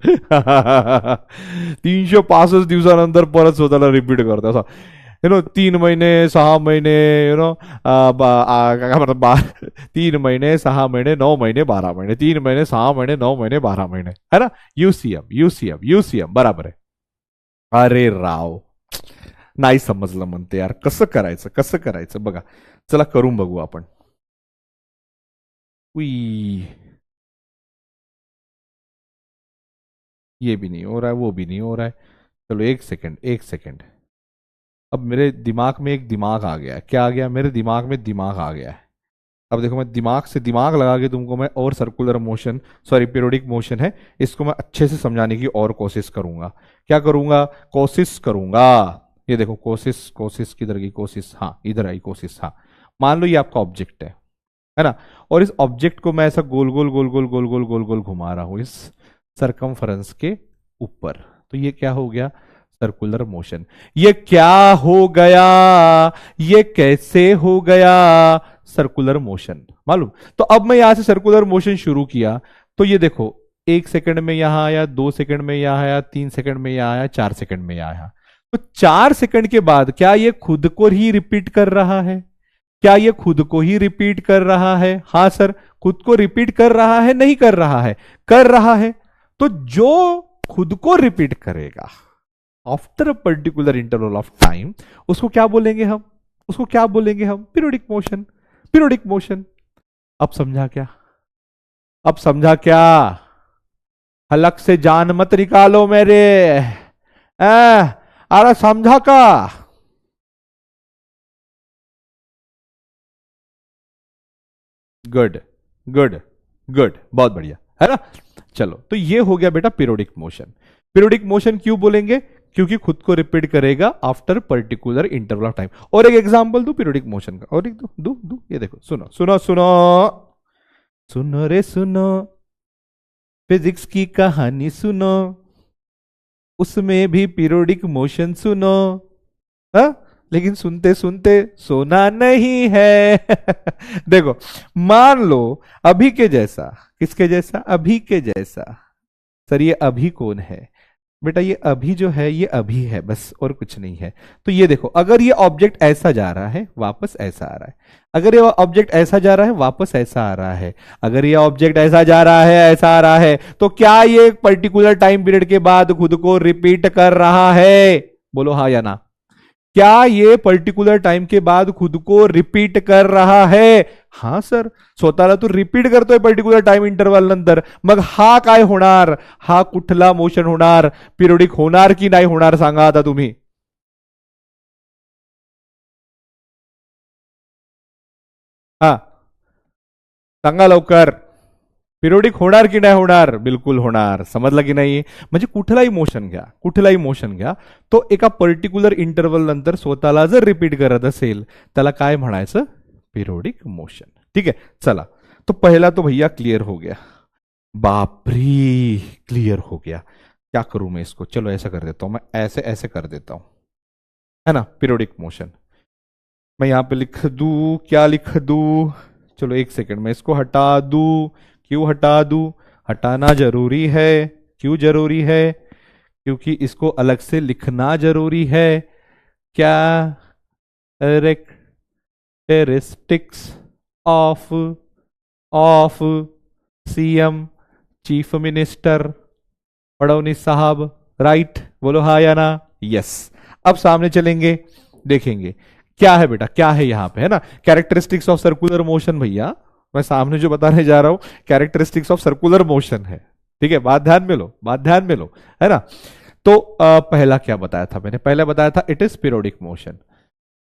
365 दिवसानंतर परत स्वतःला रिपीट करतो असं, 3 महिने 6 महिने, काय म्हणतात, 3 महिने 6 महिने 9 महिने 12 महिने, 3 महिने 6 महिने 9 महिने 12 महिने, है ना, यूसीएम यूसीएम यूसीएम, बराबर आहे। अरे राव, नाही समजलं म्हणते यार, कसं करायचं, कसं करायचं बघा, चला करून बघू आपण। ये भी नहीं हो रहा है, वो भी नहीं हो रहा है, चलो एक सेकंड, एक सेकंड। अब मेरे दिमाग में एक दिमाग आ गया है, क्या आ गया, मेरे दिमाग में दिमाग आ गया है। अब देखो, मैं दिमाग से दिमाग लगा के तुमको मैं और circular motion, sorry periodic motion है, इसको मैं अच्छे से समझाने की और कोशिश करूंगा। क्या करूंगा, कोशिश करूंगा। ये देखो, कोशिश, कोशिश किधर गई, कोशिश, हाँ इधर आई कोशिश। हाँ, मान लो ये आपका ऑब्जेक्ट है ना, और इस ऑब्जेक्ट को मैं ऐसा गोल गोल गोल गोल गोल गोल गोल गोल घुमा रहा हूं इस सर्कमफरेंस के ऊपर, तो ये क्या हो गया, सर्कुलर मोशन। ये क्या हो गया, ये कैसे हो गया, सर्कुलर मोशन, मालूम। तो अब मैं यहां से सर्कुलर मोशन शुरू किया, तो ये देखो 1 सेकंड में यहां आया, 2 सेकंड में यहां आया, 3 सेकंड में यहां आया, 4 सेकंड में यहां आया। तो 4 सेकंड के बाद क्या ये खुद को ही रिपीट कर रहा है, क्या ये खुद को ही रिपीट कर रहा है? हाँ सर, खुद को रिपीट कर रहा है, नहीं कर रहा है, कर रहा है। तो जो खुद को रिपीट करेगा after a particular interval of time, उसको क्या बोलेंगे हम, उसको क्या बोलेंगे हम, पीरियोडिक मोशन। Periodic motion. अब समझा क्या? अब समझा क्या? हलक से जान मत निकालो मेरे। अरे समझा का? गुड गुड गुड, बहुत बढ़िया है ना। चलो, तो ये हो गया बेटा पीरियोडिक मोशन। पीरियोडिक मोशन क्यों बोलेंगे? क्योंकि खुद को रिपीट करेगा after particular interval of time. और एक एग्जांपल दू पीरियोडिक मोशन का, और एक दू दू दू ये देखो, सुनो सुनो सुनो सुनो रे सुनो, फिजिक्स की कहानी सुनो, उसमें भी पीरियोडिक मोशन सुनो। हा? लेकिन सुनते सुनते सोना नहीं है। देखो, मान लो अभी के जैसा, किसके जैसा? अभी के जैसा। सर ये अभी कौन है? बेटा ये अभी जो है ये अभी है, बस और कुछ नहीं है। तो ये देखो, अगर ये ऑब्जेक्ट ऐसा जा रहा है वापस ऐसा आ रहा है, अगर ये ऑब्जेक्ट ऐसा जा रहा है वापस ऐसा आ रहा है, अगर ये ऑब्जेक्ट ऐसा जा रहा है ऐसा आ रहा है, तो क्या ये पर्टिकुलर टाइम पीरियड के बाद खुद को रिपीट कर रहा है? बोलो हाँ या ना। क्या ये पर्टिकुलर टाइम के बाद खुद को रिपीट कर रहा है? हा सर, स्वतःला तू रिपीट करतोय पर्टिक्युलर टाइम इंटरवल नंतर, मग हा काय होणार? हा कुठला मोशन होणार? पिरियोडिक होणार की नाही होणार सांगा आता तुम्ही? हा सांगा लवकर, पिरियोडिक होणार की नाही होणार? बिलकुल होणार, समजलं की नाही? म्हणजे कुठलाही मोशन घ्या, कुठलाही मोशन घ्या, तो एका पर्टिक्युलर इंटरवल नंतर स्वतःला जर रिपीट करत असेल त्याला काय म्हणायचं? Periodic motion. ठीक है, चला, तो पहला तो भैया क्लियर हो गया। बापरी, क्लियर हो गया। क्या करूं मैं इसको? चलो ऐसा कर देता हूं, मैं ऐसे ऐसे कर देता हूं, है ना, पीरियोडिक मोशन। मैं यहां पे लिख दू, क्या लिख दू? चलो एक सेकंड, मैं इसको हटा दू। क्यों हटा दू? हटाना जरूरी है। क्यों जरूरी है? क्योंकि इसको अलग से लिखना जरूरी है। क्या? Characteristics of of CM, chief minister, Fadnavis साहब, राइट? बोलो हाँ या ना? यस। अब सामने चलेंगे, देखेंगे क्या है बेटा, क्या है यहां पे, है ना। कैरेक्टरिस्टिक्स ऑफ सर्कुलर मोशन, भैया मैं सामने जो बताने जा रहा हूं कैरेक्टरिस्टिक्स ऑफ सर्कुलर मोशन है। ठीक है, बात ध्यान में लो, बात ध्यान में लो, है ना। तो पहला क्या बताया था मैंने? पहले बताया था it is periodic motion.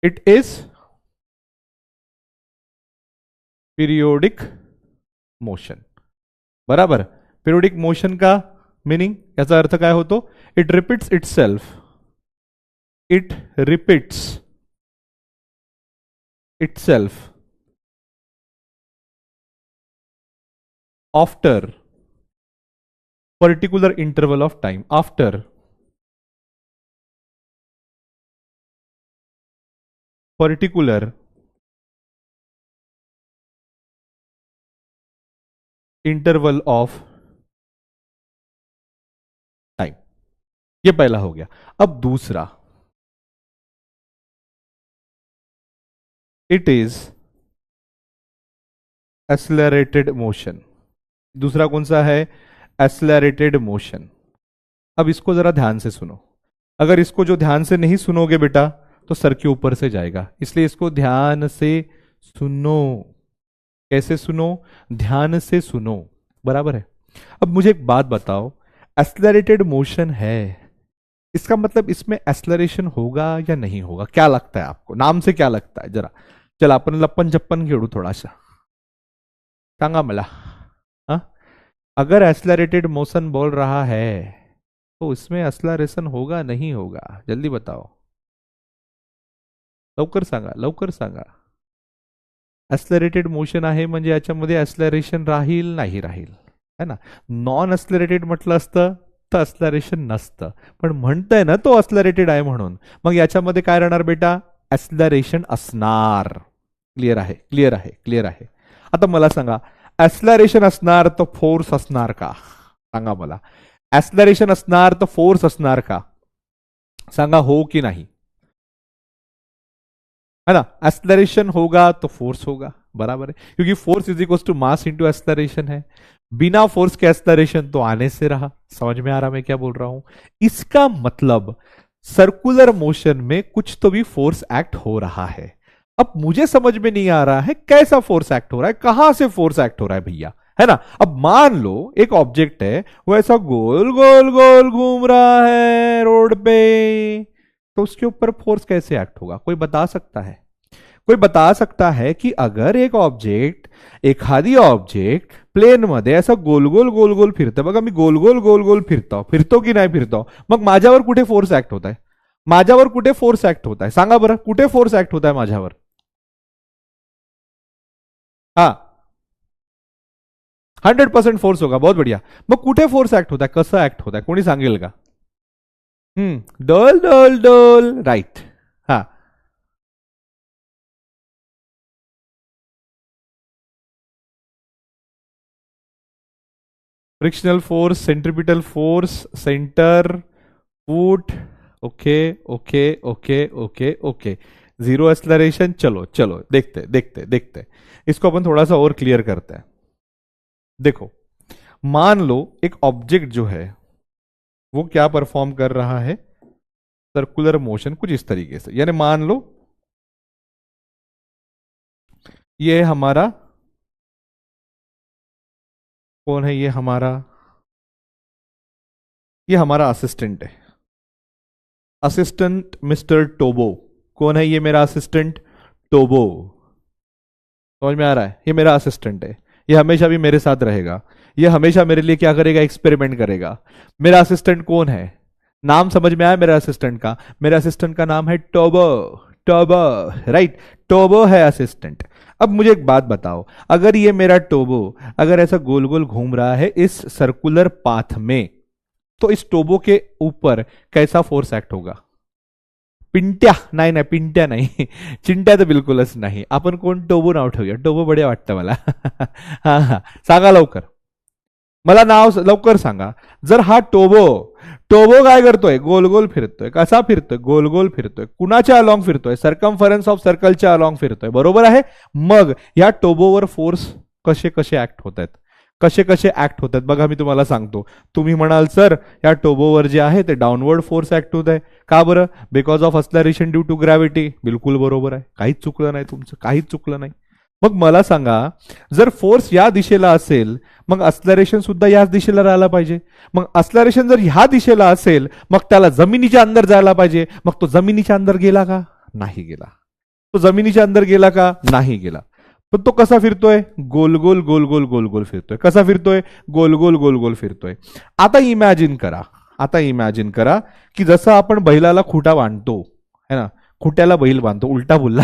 It is periodic motion, बराबर। पीरियोडिक मोशन का मीनिंग, याचा अर्थ काय होतो? It repeats itself, it repeats itself after particular interval of time, after particular interval of time. ये पहला हो गया। अब दूसरा, इट इज एक्सेलरेटेड मोशन। दूसरा कौन सा है? Accelerated motion. अब इसको जरा ध्यान से सुनो, अगर इसको जो ध्यान से नहीं सुनोगे बेटा तो सर के ऊपर से जाएगा, इसलिए इसको ध्यान से सुनो। कैसे सुनो? ध्यान से सुनो, बराबर है। अब मुझे एक बात बताओ, एक्सेलरेटेड मोशन है, इसका मतलब इसमें एक्सेलरेशन होगा या नहीं होगा? क्या लगता है आपको? नाम से क्या लगता है जरा? चल आपण लप्पन छप्पन खेळू थोडासा, सांगा मला। हाँ, अगर एक्सेलरेटेड मोशन बोल रहा है तो इसमें एक्सेलरेशन होगा नहीं होगा? जल्दी बताओ, लवकर सांगा, लवकर सांगा। एक्सेलरेटेड मोशन आहे म्हणजे याच्यामध्ये एक्सेलरेशन राहील नाही राहील, है ना। नॉन एक्सेलरेटेड म्हटलं असतं तर एक्सेलरेशन नसतं, पण म्हणतंय ना तो एक्सेलरेटेड आहे म्हणून, मग याच्यामध्ये काय राहणार बेटा? एक्सेलरेशन असणार। क्लिअर आहे, क्लिअर आहे, क्लिअर आहे। आता मला सांगा, एक्सेलरेशन असणार तर फोर्स असणार का? सांगा मला, एक्सेलरेशन असणार तर फोर्स असणार का? सांगा हो की नाही, है ना। एक्सेलरेशन होगा तो फोर्स होगा, बराबर है, क्योंकि force is equal to mass into acceleration है। बिना फोर्स के एक्सेलरेशन तो आने से रहा। समझ में आ रहा मैं क्या बोल रहा हूं? इसका मतलब सर्कुलर मोशन में कुछ तो भी फोर्स एक्ट हो रहा है। अब मुझे समझ में नहीं आ रहा है कैसा फोर्स एक्ट हो रहा है, कहां से फोर्स एक्ट हो रहा है भैया, है ना। अब मान लो एक ऑब्जेक्ट है, वो ऐसा गोल गोल गोल घूम रहा है रोड पे, तो उसके ऊपर फोर्स कैसे एक्ट होगा, कोई बता सकता है? कोई बता सकता है कि अगर एक ऑब्जेक्ट, एखादी ऑब्जेक्ट प्लेन मध्ये असं गोल गोल गोल गोल फिरतं बघा, मी गोल गोल गोल गोल फिरतो की नाही फिरतो, मग माझ्यावर कुठे फोर्स ऍक्ट होत आहे? माझ्यावर कुठे फोर्स ऍक्ट होत आहे सांगा बरं, कुठे फोर्स ऍक्ट होत आहे माझ्यावर? हा, 100% फोर्स होगा, बहुत बढ़िया. मग कुठे फोर्स ऍक्ट होत आहे, कसं ऍक्ट होत आहे, कोणी सांगेल का? डोल डोल डोल, राईट. हा, frictional force, centripetal force, centre, foot. Okay okay okay okay okay. Ziro acceleration. चलो चलो देखते देखते देखते, इसको अपन थोड़ा सा और क्लियर करते हैं. देखो, मान लो एक ऑब्जेक्ट जो है वो क्या परफॉर्म कर रहा है, सर्कुलर मोशन कुछ इस तरीके से. यानी मान लो ये हमारा कौन है, ये हमारा असिस्टेंट है, असिस्टेंट मिस्टर टोबो. कौन है ये मेरा असिस्टेंट? टोबो. समझ में आ रहा है? ये मेरा असिस्टेंट है, ये हमेशा भी मेरे साथ रहेगा, ये हमेशा मेरे लिए क्या करेगा, एक्सपेरिमेंट करेगा. मेरा असिस्टेंट कौन है? नाम समझ में आया मेरा असिस्टेंट का? मेरा असिस्टेंट का नाम है टोबो. टोबो, राइट. टोबो है असिस्टेंट. अब मुझे एक बात बताओ, अगर ये मेरा टोबो अगर ऐसा गोल गोल घूम रहा है इस सर्कुलर पाथ में, तो इस टोबो के ऊपर कैसा फोर्स एक्ट होगा? पिंट्या नाही नाही, पिंट्या नाही, चिंट्या तर बिलकुलच नाही. आपण कोण टोबो नाव ठेवूया, टोबो बढिया वाटतं मला. हा हा, सांगा लवकर, मला नाव लवकर सांगा. जर हा टोबो, टोबो काय करतोय, गोल गोल फिरतोय. कसा फिरतोय? गोल गोल फिरतोय. कुणाच्या अलॉंग फिरतोय? सर्कम्फरन्स ऑफ सर्कलच्या अलॉंग फिरतोय, बरोबर आहे. मग या टोबोवर फोर्स कसे कसे ऍक्ट होत आहेत, कसे कसे ऍक्ट होत आहेत बघा, मी तुम्हाला सांगतो. तुम्ही म्हणाल सर या टोबोवर जे आहे ते डाऊनवर्ड फोर्स ऍक्ट होत आहे. का बरं? Because of acceleration due to gravity. बिलकुल बरोबर आहे, काहीच चुकलं नाही तुमचं, काहीच चुकलं नाही. मग मला सांगा, जर फोर्स या दिशेला असेल मग अस्लरेशन सुद्धा याच दिशेला राहायला पाहिजे. मग अस्लरेशन जर ह्या दिशेला असेल मग त्याला जमिनीच्या अंदर जायला पाहिजे. मग तो जमिनीच्या अंदर गेला का? नाही गेला. तो जमिनीच्या अंदर गेला का? नाही गेला. पण तो कसा फिरतोय? गोल गोल गोल गोल गोल गोल फिरतोय. कसा फिरतोय? गोल गोल गोल गोल फिरतोय. आता इमॅजिन करा, आता इमॅजिन करा की जसं आपण बैलाला खुटा बांधतो, है ना, खुट्याला बैल बांधतो. उलटा बोलला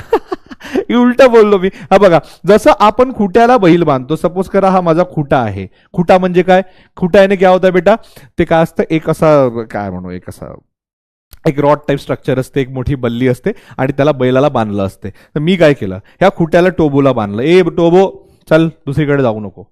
उलटा बोललो मी. हा बघा, जसं आपण खुट्याला बैल बांधतो, सपोज करा हा माझा खुटा आहे. खुटा म्हणजे काय? खुट्याने काय होतं बेटा, ते काय असतं, एक असा काय म्हणू, एक असा एक रॉड टाईप स्ट्रक्चर असते, एक मोठी बल्ली असते आणि त्याला बैलाला बांधलं असते. तर मी काय केलं, ह्या खुट्याला टोबोला बांधलं. ए टोबो चल दुसरीकडे जाऊ नको.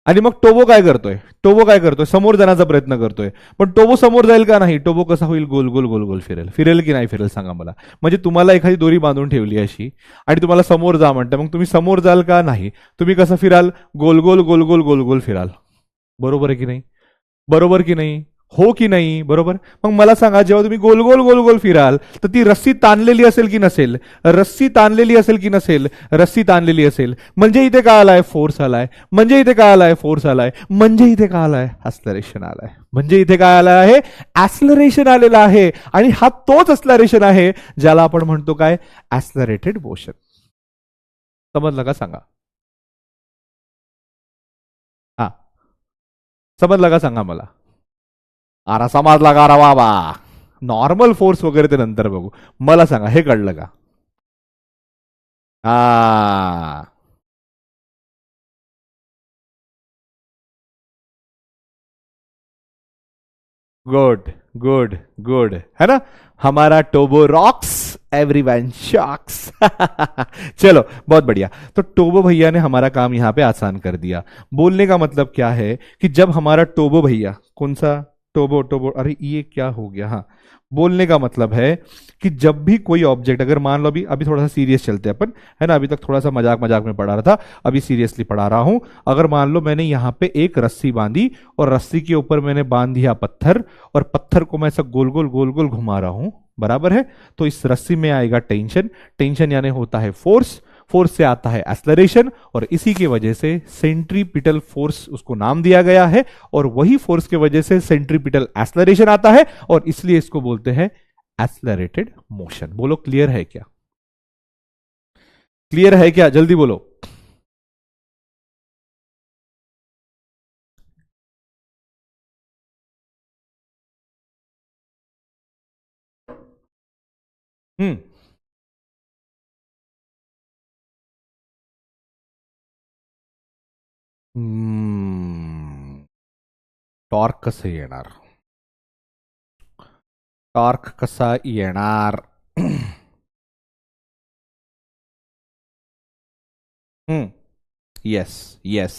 आणि मग टोबो काय करतोय, टोबो काय करतोय, समोर जाण्याचा प्रयत्न करतोय. पण टोबो समोर जाईल का? नाही. टोबो कसा होईल? गोल गोल गोल गोल फिरेल. फिरेल की नाही फिरेल सांगा मला. म्हणजे तुम्हाला एखादी दोरी बांधून ठेवली अशी आणि तुम्हाला समोर जा म्हणतं, मग तुम्ही समोर जाल का? नाही. तुम्ही कसं फिराल? गोल गोल गोल गोल गोल गोल फिराल. बरोबर आहे की नाही? बरोबर की नाही? हो की नाही? बरोबर. मग मला सांगा, जेव्हा तुम्ही गोल गोल गोल गोल फिराल तर ती रस्सी ताणलेली असेल की नसेल? रस्सी ताणलेली असेल की नसेल? रस्सी ताणलेली असेल. म्हणजे इथे काय आलाय? फोर्स आलाय. म्हणजे इथे काय आलाय? फोर्स आलाय. म्हणजे इथे काय आलाय? ऍक्सलरेशन आलाय. म्हणजे इथे काय आलं आहे? ऍक्सलरेशन आलेलं आहे. आणि हा तोच ऍक्सलरेशन आहे ज्याला आपण म्हणतो काय? ऍक्सलरेटेड मोशन. समजलं का? सांगा. हा, समजलं का? सांगा मला. आरा समजला का रा बाबा? नॉर्मल फोर्स वगैरे ते नंतर बघू. मला सांगा, हे कळलं का? हा, गुड गुड गुड, है ना. हमारा टोबो रॉक्स, एवरीवन शॉक्स. चलो बहुत बढ़िया. तो टोबो भैया ने हमारा काम यहां पे आसान कर दिया. बोलने का मतलब क्या है कि जब हमारा टोबो भैया, कौन सा टोबो, टोबो, अरे ये क्या हो गया, हाँ, बोलने का मतलब है कि जब भी कोई ऑब्जेक्ट, अगर मान लो अभी अभी थोड़ा सा सीरियस चलते हैं अपन, है ना, अभी तक थोड़ा सा मजाक मजाक में पढ़ा रहा था, अभी सीरियसली पढ़ा रहा हूं. अगर मान लो मैंने यहां पे एक रस्सी बांधी और रस्सी के ऊपर मैंने बांध दिया पत्थर, और पत्थर को मैं ऐसा गोल गोल गोल गोल घुमा रहा हूं, बराबर है। तो इस रस्सी में आएगा टेंशन, टेंशन यानी होता है फोर्स, फोर्स से आता है एक्सलरेशन, और इसी की वजह से सेंट्रीपिटल फोर्स उसको नाम दिया गया है, और वही फोर्स की वजह से सेंट्रीपिटल एक्सलरेशन आता है, और इसलिए इसको बोलते हैं एक्सलरेटेड मोशन। बोलो क्लियर है क्या? क्लियर है क्या? जल्दी बोलो। हम्म। टॉर्क कसं येणार? टॉर्क कसा येणार? हम्म. Yes, yes,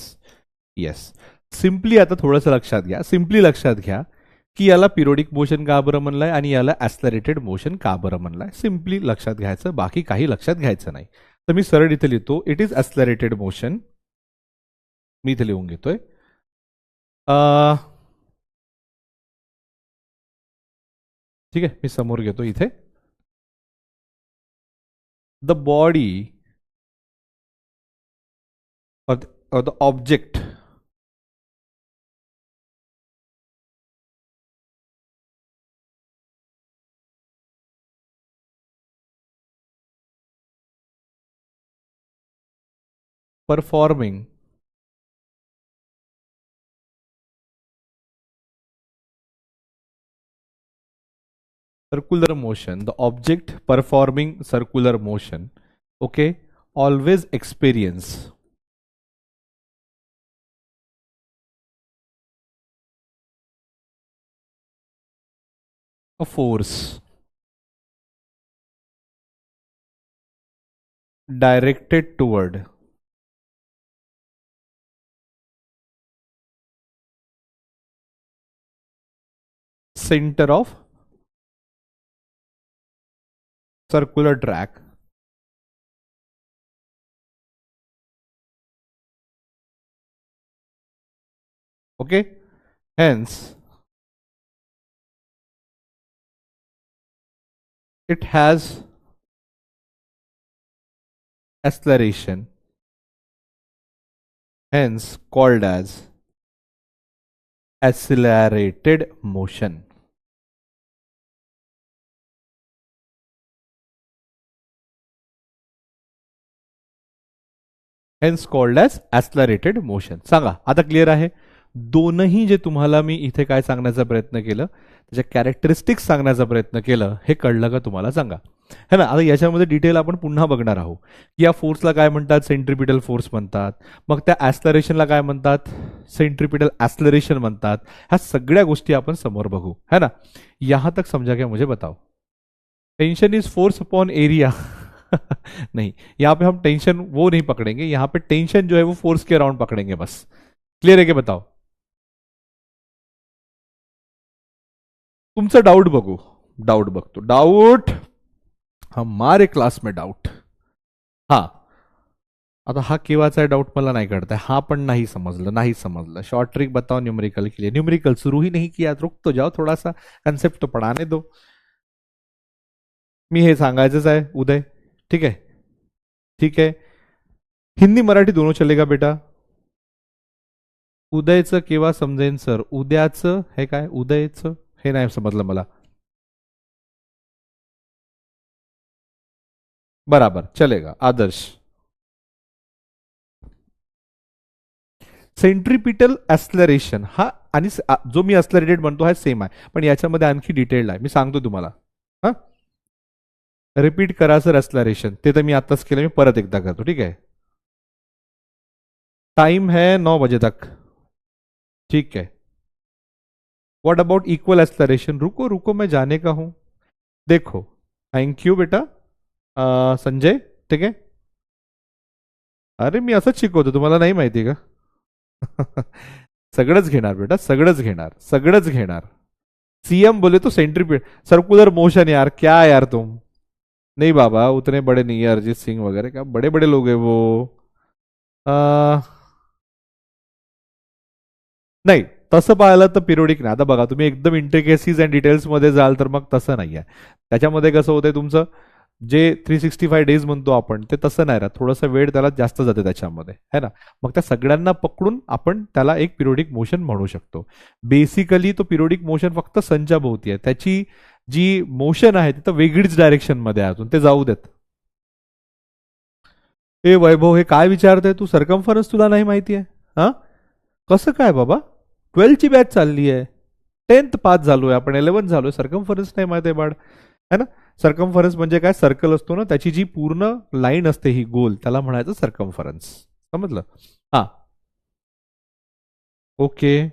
yes. सिम्पली आता थोडंसं लक्षात घ्या, सिम्पली लक्षात घ्या की याला पिरियोडिक मोशन का बरं म्हणलंय आणि याला ऍक्सलरेटेड मोशन का बरं म्हणलंय. सिम्पली लक्षात घ्यायचं, बाकी काही लक्षात घ्यायचं नाही. तर मी सरळ इथे लिहितो, इट इज ऍक्सलरेटेड मोशन. मी इथे लिहून घेतोय. ठीक आहे, मी समोर घेतो इथे. The body or the object performing circular motion, the object performing circular motion, okay, always experience a force directed toward center of circular track, okay, hence it has acceleration, hence called as accelerated motion. Hence called as accelerated motion. सांगा आता clear आहे? दोनही जे तुम्हाला मी इथे काय सांगण्याचा प्रयत्न केलं, त्याच्या कॅरेक्टरिस्टिक्स सांगण्याचा प्रयत्न केलं, हे कळलं का तुम्हाला? सांगा. है ना. आता याच्यामध्ये डिटेल आपण पुन्हा बघणार आहोत. या फोर्सला काय म्हणतात? सेंट्रिपिटल फोर्स म्हणतात. मग त्या ॲक्सलरेशनला काय म्हणतात? सेंट्रिपिटल ॲक्सलरेशन म्हणतात. ह्या सगळ्या गोष्टी आपण समोर बघू, है ना. यहां तक समझा क्या? मुझे बताओ. Tension is force upon area. नहीं, यहां पे हम टेंशन वो नहीं पकड़ेंगे, यहां पे टेंशन जो है वो फोर्स के अराउंड पकड़ेंगे बस. क्लियर है क्या? बताओ. तुमचा डाउट बघू. डाउट बघतो. डाउट हमारे क्लास में डाउट. हा आता हा केव्हाचा आहे डाउट मला नाही कळत आहे. हा पण नाही समजलं, नाही समजलं. शॉर्ट ट्रिक बताओ न्यूमेरिकल के लिए. न्यूमेरिकल शुरू ही नहीं किया, रुक तो जाओ, थोड़ा सा कंसेप्ट तो पढ़ाने दो. मी हे सांगायचंच आहे उदय. ठीक आहे, ठीक आहे. हिंदी मराठी दोनों चलेगा बेटा. उदयचं केव्हा समजेन सर? उद्याचं हे काय? उदयचं हे नाही समजलं मला. बराबर चलेगा. आदर्श. सेंट्रिपिटल ऍक्सलरेशन हा आणि जो मी ऍक्सलरेटेड म्हणतो हा सेम आहे, पण याच्यामध्ये आणखी डिटेल्ड आहे. मी सांगतो तुम्हाला. हा रिपीट करा सर ऍक्सलरेशन. ते तर मी आताच केलं, मी परत एकदा करतो. ठीक आहे. टाइम है 9 बजे तक. ठीक है. What about equal acceleration? रुको रुको, मैं जाने का हूं. देखो, थैंक यू बेटा. संजय. ठीक आहे. अरे मी असंच शिकवतो, तुम्हाला नाही माहिती का? सगळंच घेणार बेटा, सगळंच घेणार, सगळंच घेणार. सीएम बोले तो सेंट्रीपिट सर्कुलर मोशन. यार क्या यार तुम. नहीं बाबा, उतने बड़े नहीं है अरिजीत सिंह वगैरह, क्या बड़े बड़े लोग हैं वो. आ, नहीं, तसं पाहिलं तर पिरियोडिक नाही. आता बघा, तुम्ही एकदम इंट्रिकेसीज अँड डिटेल्समध्ये जाल तर मग तसं नाही आहे. त्याच्यामध्ये कसं होतंय तुमचं, जे 365 डेज म्हणतो आपण ते तसं नाही राहत. थोडासा वेळ त्याला जास्त जाते त्याच्यामध्ये, है ना. मग त्या सगळ्यांना पकडून आपण त्याला एक पिरियोडिक मोशन म्हणू शकतो. बेसिकली तो पिरियोडिक मोशन फक्त सनच्या भोवती आहे. त्याची जी मोशन आहे ती तर वेगळीच डायरेक्शन मध्ये आहे, अजून ते जाऊ देत. ए वैभव, हे काय विचारतंय तू? सर्कम्फरन्स तुला नाही माहिती आहे? हा, कसं काय बाबा? 12ची बॅच चालली आहे, 10th पास झालोय आपण, 11 झालोय, सर्कम्फरन्स नाही माहिती आहे बाळ, है ना. सर्कम्फरन्स म्हणजे काय, सर्कल असतो ना, त्याची जी पूर्ण लाईन असते ही गोल, त्याला म्हणायचं सर्कम्फरन्स. समजलं? हा, ओके.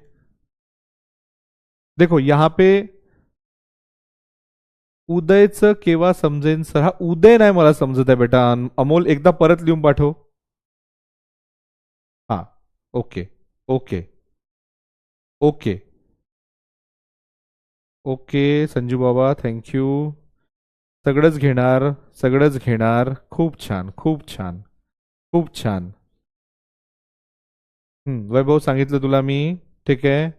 देखो यहाँ पे उदयचं केव्हा समजेन सर? हा उदय नाही मला समजत आहे बेटा. अमोल, एकदा परत लिहून पाठव. हा, okay okay okay okay Sanju बाबा, थँक्यू. सगळंच घेणार, सगळंच घेणार. खूप छान, खूप छान, खूप छान. वैभव, सांगितलं तुला मी. ठीक है,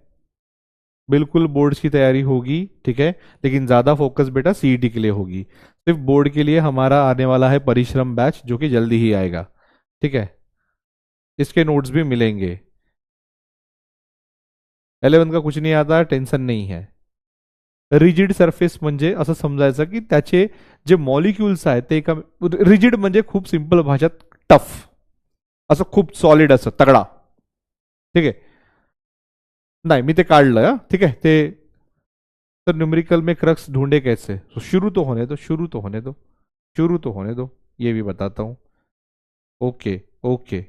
बिल्कुल बोर्ड की तैयारी होगी, ठीक है, लेकिन ज्यादा फोकस बेटा सीईटी के लिए होगी. सिर्फ बोर्ड के लिए हमारा आने वाला है परिश्रम बैच, जो कि जल्दी ही आएगा. ठीक है, इसके नोट्स भी मिलेंगे. 11 का कुछ नहीं आता, टेन्शन नहीं है. रिजिड सरफेस म्हणजे असं समजायचं की त्याचे जे मॉलिक्युल्स आहेत ते एका, रिजिड म्हणजे खूप सिंपल भाषेत टफ, असं खूप सॉलिड असं तगडा. ठीक आहे, नाही मी ते काढलं हा, ठीक आहे ते. तर न्यूमेरिकल में क्रक्स ढूंढे कैसे? तो शुरू तो होने दो, शुरू तो होने दो, शुरू तो होने दो, ये भी बताता हूं. Okay okay.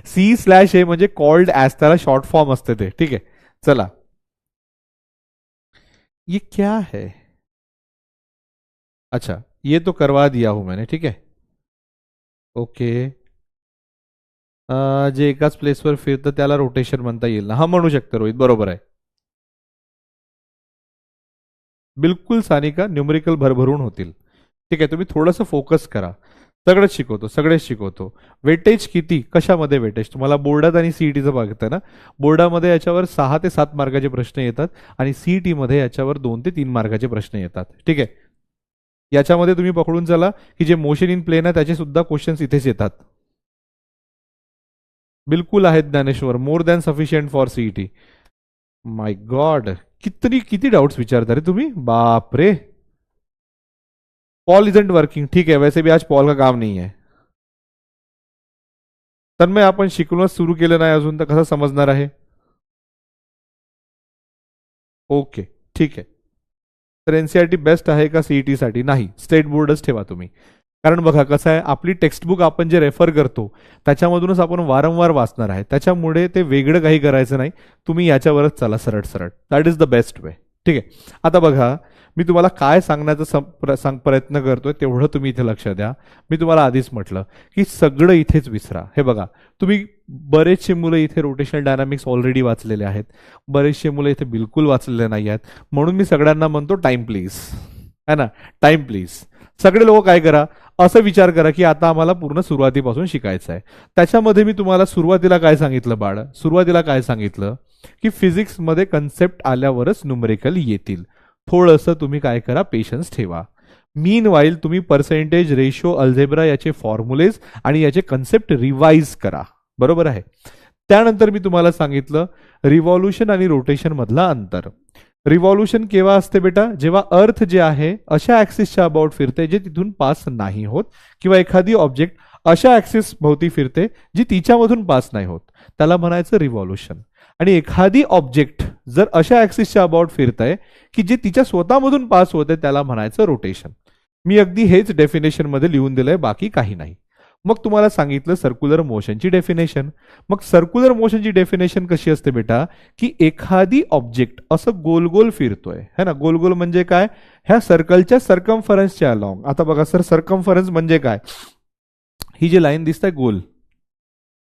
C/A म्हणजे कॉल्ड ॲज, त्याला शॉर्ट फॉर्म असते ते. ठीक आहे, चला. ये क्या है? अच्छा, ये तो करवा दिया हूं मैंने. ठीक है, ओके. जे एकाच प्लेसवर फिरतं त्याला रोटेशन म्हणता येईल ना? हा, म्हणू शकतं रोहित, बरोबर आहे. बिलकुल सानिका, न्यूमेरिकल भरभरून होतील. ठीक आहे, तुम्ही थोडंसं फोकस करा. सगळंच शिकवतो, सगळेच शिकवतो. वेटेज किती, कशामध्ये वेटेज? तुम्हाला बोर्डात आणि सीईटीचं बघताय ना. बोर्डामध्ये याच्यावर 6 ते 7 मार्काचे प्रश्न येतात आणि सीईटी मध्ये याच्यावर 2 ते 3 मार्काचे प्रश्न येतात. ठीक आहे, याच्यामध्ये तुम्ही पकडून चला की जे मोशन इन प्लेन आहे त्याचे सुद्धा क्वेश्चन्स इथेच येतात. बिलकुल आहेत Dnyaneshwar, more than sufficient for CET. My God, किती डाउट्स विचारता रे तुम्ही, बाप रे. पॉल इजंट वर्किंग, ठीक है, वैसे भी आज पॉल का काम नहीं है. तन्मय, आपण शिकवणच सुरू केलं नाही अजून तर कसं समजणार आहे? ओके, ठीक आहे. तर एनसीआरटी बेस्ट आहे का सीईटी साठी? नाही, स्टेट बोर्डच ठेवा तुम्ही. कारण बघा कसं आहे, आपली टेक्स्टबुक आपण जे रेफर करतो त्याच्यामधूनच आपण वारंवार वाचणार आहे, त्याच्यामुळे ते वेगळं काही करायचं नाही. तुम्ही याच्यावरच चला सरळ सरळ, that is the best way. ठीक आहे, आता बघा मी तुम्हाला काय सांगण्याचा प्रयत्न करतोय तेवढं तुम्ही इथे लक्ष द्या. मी तुम्हाला आधीच म्हटलं की सगळं इथेच विसरा. हे बघा, तुम्ही बरेचसे मुलं इथे रोटेशनल डायनामिक्स ऑलरेडी वाचलेले आहेत, बरेचसे मुलं इथे बिलकुल वाचलेले नाही आहेत. म्हणून मी सगळ्यांना म्हणतो टाइम प्लीज, है ना, टाइम प्लीज. सगळे लोक काय करा, असं विचार करा की आता आम्हाला पूर्ण सुरुवातीपासून शिकायचं आहे. त्याच्यामध्ये मी तुम्हाला सुरुवातीला काय सांगितलं बाळ, सुरुवातीला काय सांगितलं की फिजिक्समध्ये कन्सेप्ट आल्यावरच न्यूमेरिकल येतील. थोडंसं तुम्ही काय करा, पेशन्स ठेवा. मीन वाईल तुम्ही पर्सेंटेज, रेशो, अल्जेब्रा याचे फॉर्म्युलेज आणि याचे कन्सेप्ट रिवाइज करा. बरोबर आहे. त्यानंतर मी तुम्हाला सांगितलं रिव्हॉल्युशन आणि रोटेशन मधला अंतर. रिव्हॉल्युशन केव्हा असते बेटा? जेव्हा अर्थ जे आहे अशा ऍक्सिसच्या अबाउट फिरते जे तिथून पास नाही होत, किंवा एखादी ऑब्जेक्ट अशा ऍक्सिस भोवती फिरते जी तिच्यामधून पास नाही होत, त्याला म्हणायचं रिव्हॉल्युशन. आणि एखादी ऑब्जेक्ट जर अशा ऍक्सिसच्या अबाउट फिरतंय की जे तिच्या स्वतःमधून पास होते त्याला म्हणायचं रोटेशन. मी अगदी हेच डेफिनेशन मध्ये लिहून दिलंय, बाकी काही नाही. मग तुम्हाला सांगितलं सर्क्युलर मोशनची डेफिनेशन. मग सर्क्युलर मोशनची डेफिनेशन कशी असते बेटा, की एखादी ऑब्जेक्ट असं गोल गोल फिरतोय, है ना. गोल गोल म्हणजे काय, ह्या सर्कलच्या सर्कम्फरन्सच्या अलॉंग. आता बघा सर, सर्कम्फरन्स म्हणजे काय? ही जी लाईन दिसते गोल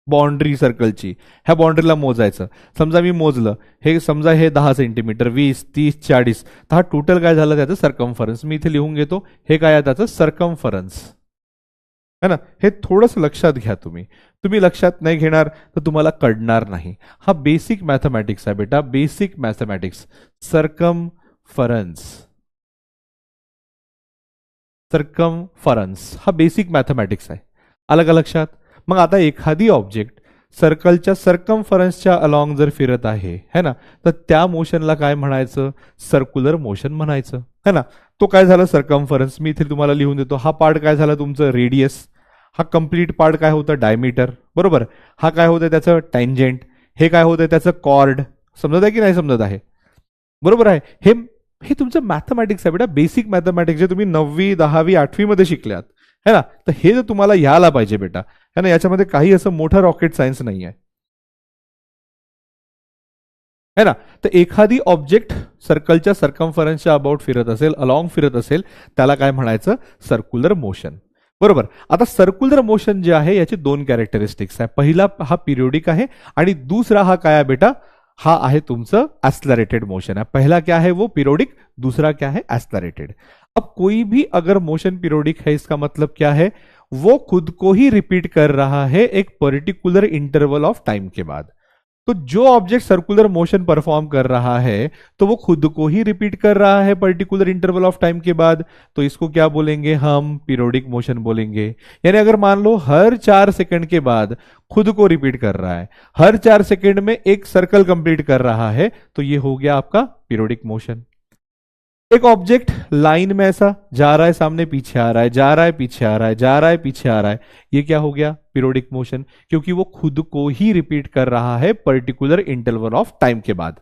बाउंड्री सर्कलची, ह्या बाउंड्रीला मोजायचं. समजा मी मोजलं, हे समजा हे 10 सेंटीमीटर, 20, 30, 40, तर हा टोटल काय झालं त्याचं सर्कम्फरन्स. मी इथे लिहून घेतो, हे काय आहे त्याचं सर्कम्फरन्स. है ना. हे थोडंसं लक्षात घ्या तुम्ही. तुम्ही लक्षात नाही घेणार तर तुम्हाला कळणार नाही. हा बेसिक मॅथमॅटिक्स आहे बेटा, बेसिक मॅथमॅटिक्स. सर्कमफरन्स, सर्कमफरन्स हा बेसिक मॅथमॅटिक्स आहे. आलं का लक्षात. मग आता एखादी ऑब्जेक्ट सर्कलच्या सर्कमफरन्सच्या अलॉंग जर फिरत आहे है ना, तर त्या मोशनला काय म्हणायचं, सर्क्युलर मोशन म्हणायचं है ना. तो काय झालं सर्कमफरन्स, मी इथे तुम्हाला लिहून देतो. हा पार्ट काय झाला तुमचं रेडियस, हा कंप्लीट पार्ट काय होतं डायमीटर, बरोबर. हा काय होतं त्याचं टँजेंट, हे काय होतं त्याचं कॉर्ड. समजत आहे की नाही समजत आहे, बरोबर आहे. हे हे तुमचं मॅथमॅटिक्स आहे बेटा, बेसिक मॅथमॅटिक्स जे तुम्ही 9वी 10वी 8वी मध्ये शिकल्यात है ना. तर हे जर तुम्हाला यायला पाहिजे बेटा है ना, याच्यामध्ये काही असं मोठं रॉकेट सायन्स नाही आहे है ना. तर एखादी ऑब्जेक्ट सर्कलच्या सर्कमफरन्सच्या अबाउट फिरत असेल, अलॉंग फिरत असेल, त्याला काय म्हणायचं, सर्क्युलर मोशन, बरोबर. आता सर्क्युलर मोशन जे आहे याचे दोन कॅरेक्टरिस्टिक्स आहे. पहिला हा पिरियोडिक आहे आणि दुसरा हा काय आहे बेटा, हा आहे तुमचं एक्सलरेटेड मोशन है. पहला क्या है वो पीरियोडिक, दूसरा क्या है एक्सलरेटेड. अब कोई भी अगर मोशन पीरियोडिक है इसका मतलब क्या है, वो खुद को ही रिपीट कर रहा है एक पर्टिकुलर इंटरवल ऑफ टाइम के बाद. तो जो ऑब्जेक्ट सर्कुलर मोशन परफॉर्म कर रहा है तो वो खुद को ही रिपीट कर रहा है पर्टिकुलर इंटरवल ऑफ टाइम के बाद, तो इसको क्या बोलेंगे हम, पीरियोडिक मोशन बोलेंगे. यानी अगर मान लो हर 4 सेकंड के बाद खुद को रिपीट कर रहा है, हर 4 सेकंड में एक सर्कल कंप्लीट कर रहा है, तो ये हो गया आपका पीरियोडिक मोशन. एक ऑब्जेक्ट लाइन में ऐसा जा रहा है, सामने पीछे आ रहा है, जा रहा है पीछे आ रहा है, जा रहा है पीछे आ रहा है, ये क्या हो गया, पीरियोडिक मोशन, क्योंकि वो खुद को ही रिपीट कर रहा है पर्टिकुलर इंटरवल ऑफ टाइम के बाद.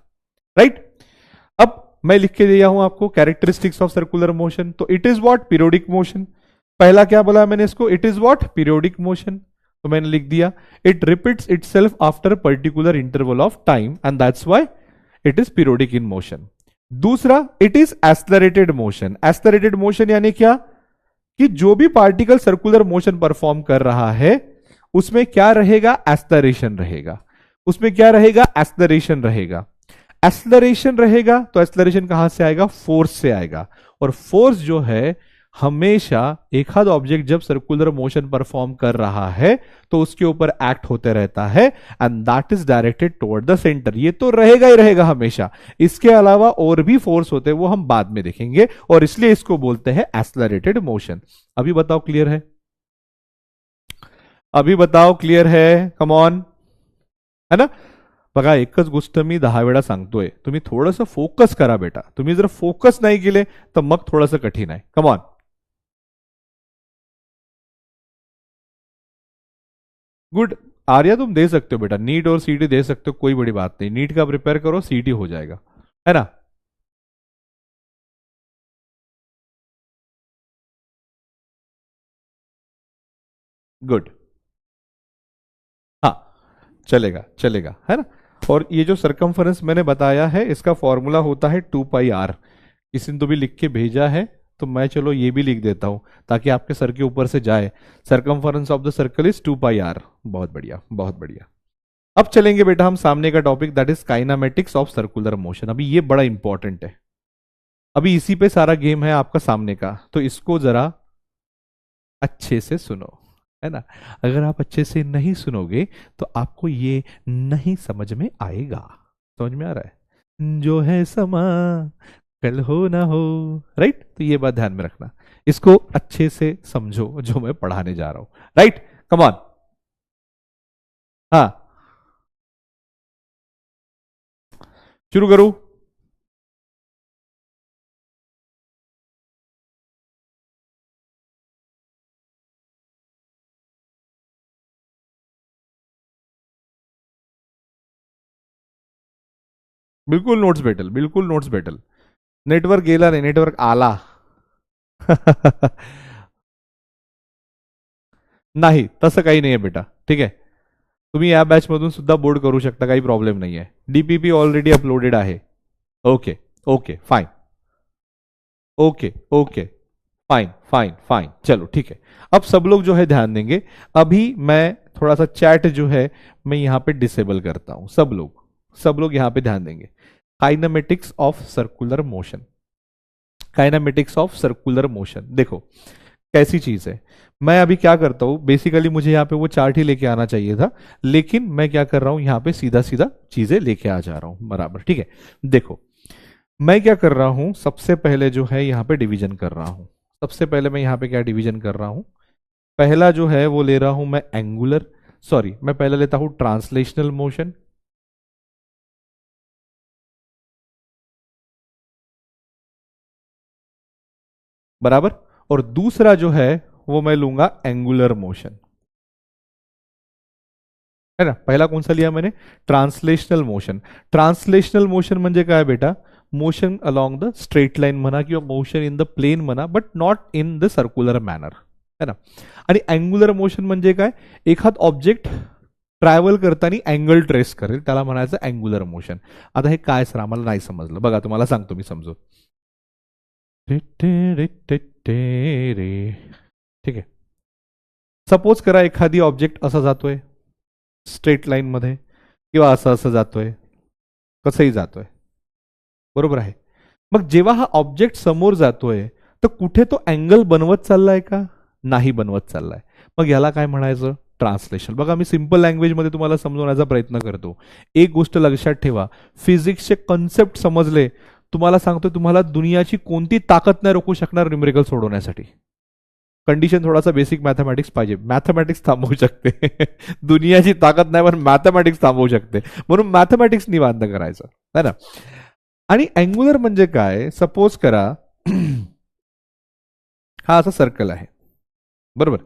राइट. अब मैं लिख के दिया हूं आपको कैरेक्टरिस्टिक्स ऑफ सर्कुलर मोशन. तो it is what, periodic motion. पहला क्या बोला मैंने इसको, it is what, periodic motion. तो मैंने लिख दिया it repeats itself after particular interval of time and that's why it is periodic in motion. दूसरा, it is accelerated motion. Accelerated motion यानी क्या, कि जो भी पार्टिकल सर्कुलर मोशन परफॉर्म कर रहा है उसमें क्या रहेगा, एक्सलरेशन रहेगा. उसमें क्या रहेगा, एक्सलरेशन रहेगा. एक्सलरेशन रहेगा तो एक्सलरेशन कहां से आएगा, फोर्स से आएगा. और फोर्स जो है हमेशा एखाद ऑब्जेक्ट जब सर्कुलर मोशन परफॉर्म कर रहा है तो उसके ऊपर एक्ट होते रहता है end that is directed toward the centre. ये तो रहेगा ही रहेगा हमेशा. इसके अलावा और भी फोर्स होते हैं वो हम बाद में देखेंगे और इसलिए इसको बोलते हैं एक्सलरेटेड मोशन. अभी बताओ क्लियर है, अभी बताओ क्लियर है, कम ऑन, है ना. बघा एकच गोष्ट मी 10 वेळा सांगतोय, तुम्ही थोडंसं फोकस करा बेटा. तुम्ही जर फोकस नाही केले तर मग थोडंसं कठीण आहे. Come on. गुड. आर्या तुम दे सकते हो बेटा, नीट और सीटी दे सकते हो, कोई बड़ी बात नहीं. नीट का प्रिपेयर करो, सीटी हो जाएगा, है ना. गुड. हाँ, चलेगा चलेगा, है ना. और ये जो सरकमफरेंस मैंने बताया है इसका फॉर्मूला होता है 2πr. किसी ने तो भी लिख के भेजा है तो मैं चलो ये भी लिख देता हूं ताकि आपके सर के ऊपर से जाए. Circumference of the circle is 2πr. बहुत बढ़िया बहुत बढ़िया. अब चलेंगे बेटा हम सामने का topic, that is kinematics of circular motion. अभी ये बड़ा इंपॉर्टेंट है, अभी इसी पे सारा गेम है आपका सामने का, तो इसको जरा अच्छे से सुनो, है ना. अगर आप अच्छे से नहीं सुनोगे तो आपको ये नहीं समझ में आएगा. समझ में आ रहा है, जो है समा कल हो ना हो. राइट. तो ये बात ध्यान में रखना, इसको अच्छे से समझो जो मैं पढ़ाने जा रहा हूं. Right, come on. हाँ, शुरू करूं. बिल्कुल नोट्स भेटेल, बिल्कुल नोट्स भेटेल. नेटवर्क गेला नाही, नेटवर्क आला. नाही तसं काही नाही आहे बेटा, ठीक आहे. तुम्ही या बॅच मधून सुद्धा बोर्ड करू शकता, काही प्रॉब्लेम नाही आहे. डीपीपी ऑलरेडी अपलोडेड आहे. Okay okay fine, okay okay fine fine fine, चलो ठीक है. अब सब लोग जो है ध्यान देंगे. अभी मैं थोड़ा सा चैट जो है मैं यहां पे डिसेबल करता हूं. सब लोग यहां पे ध्यान देंगे. Kinematics of circular motion, kinematics of circular motion. देखो कैसी चीज है। मैं अभी क्या करता हूं, बेसिकली मुझे यहाँ पे वो चार्ट ही लेके आना चाहिए था, लेकिन मैं क्या कर रहा हूं, यहाँ पे सीधा सीधा चीजें लेके आ जा रहा हूं बराबर। ठीक है, देखो मैं क्या कर रहा हूं, सबसे पहले जो है यहाँ पे डिवीजन कर रहा हूं। सबसे पहले मैं यहाँ पे क्या डिवीजन कर रहा हूं, पहला जो है वो ले रहा हूं मैं एंगुलर, सॉरी मैं पहले लेता हूं ट्रांसलेशनल मोशन, बराबर, और दूसरा जो है वो मैं लूंगा एंगुलर मोशन, है ना। पहला कौन सा लिया मैंने, ट्रांसलेशनल मोशन। ट्रांसलेशनल मोशन म्हणजे काय बेटा, motion along the straight line म्हणा किंवा मोशन इन द प्लेन म्हणा, but not in the circular manner, है ना। आणि अँग्युलर मोशन म्हणजे काय, एखाद ऑब्जेक्ट ट्रॅव्हल करताना अँगल ट्रेस करेल, त्याला म्हणायचं अँग्युलर मोशन। आता हे काय सर आम्हाला नाही समजलं, बघा तुम्हाला सांगतो मी समजून। ठीक आहे, सपोज करा एखादी ऑब्जेक्ट असा जातोय स्ट्रेट लाईन मध्ये, किंवा असं असं जातोय, कसंही जातोय, बरोबर आहे। मग जेव्हा हा ऑब्जेक्ट समोर जातोय तर कुठे तो अँगल बनवत चाललाय का, नाही बनवत चाललाय, मग याला काय म्हणायचं, ट्रान्सलेशन। बघा मी सिंपल लँग्वेज मध्ये तुम्हाला समजवण्याचा प्रयत्न करतो। एक गोष्ट लक्षात ठेवा, फिजिक्सचे कन्सेप्ट समजले, तुम्हाला सांगतो तुम्हाला दुनियाची कोणती ताकद नाही रोखू शकणार न्यूमेरिकल सोडवण्यासाठी। कंडिशन थोडासा बेसिक मॅथमॅटिक्स पाहिजे, मॅथमॅटिक्स थांबवू शकते दुनियाची ताकद नाही पण मॅथमॅटिक्स थांबवू शकते, म्हणून मॅथमॅटिक्स निवांत करायचं, है ना। आणि अँग्युलर म्हणजे काय, सपोज करा हा असा सर्कल आहे, बरोबर,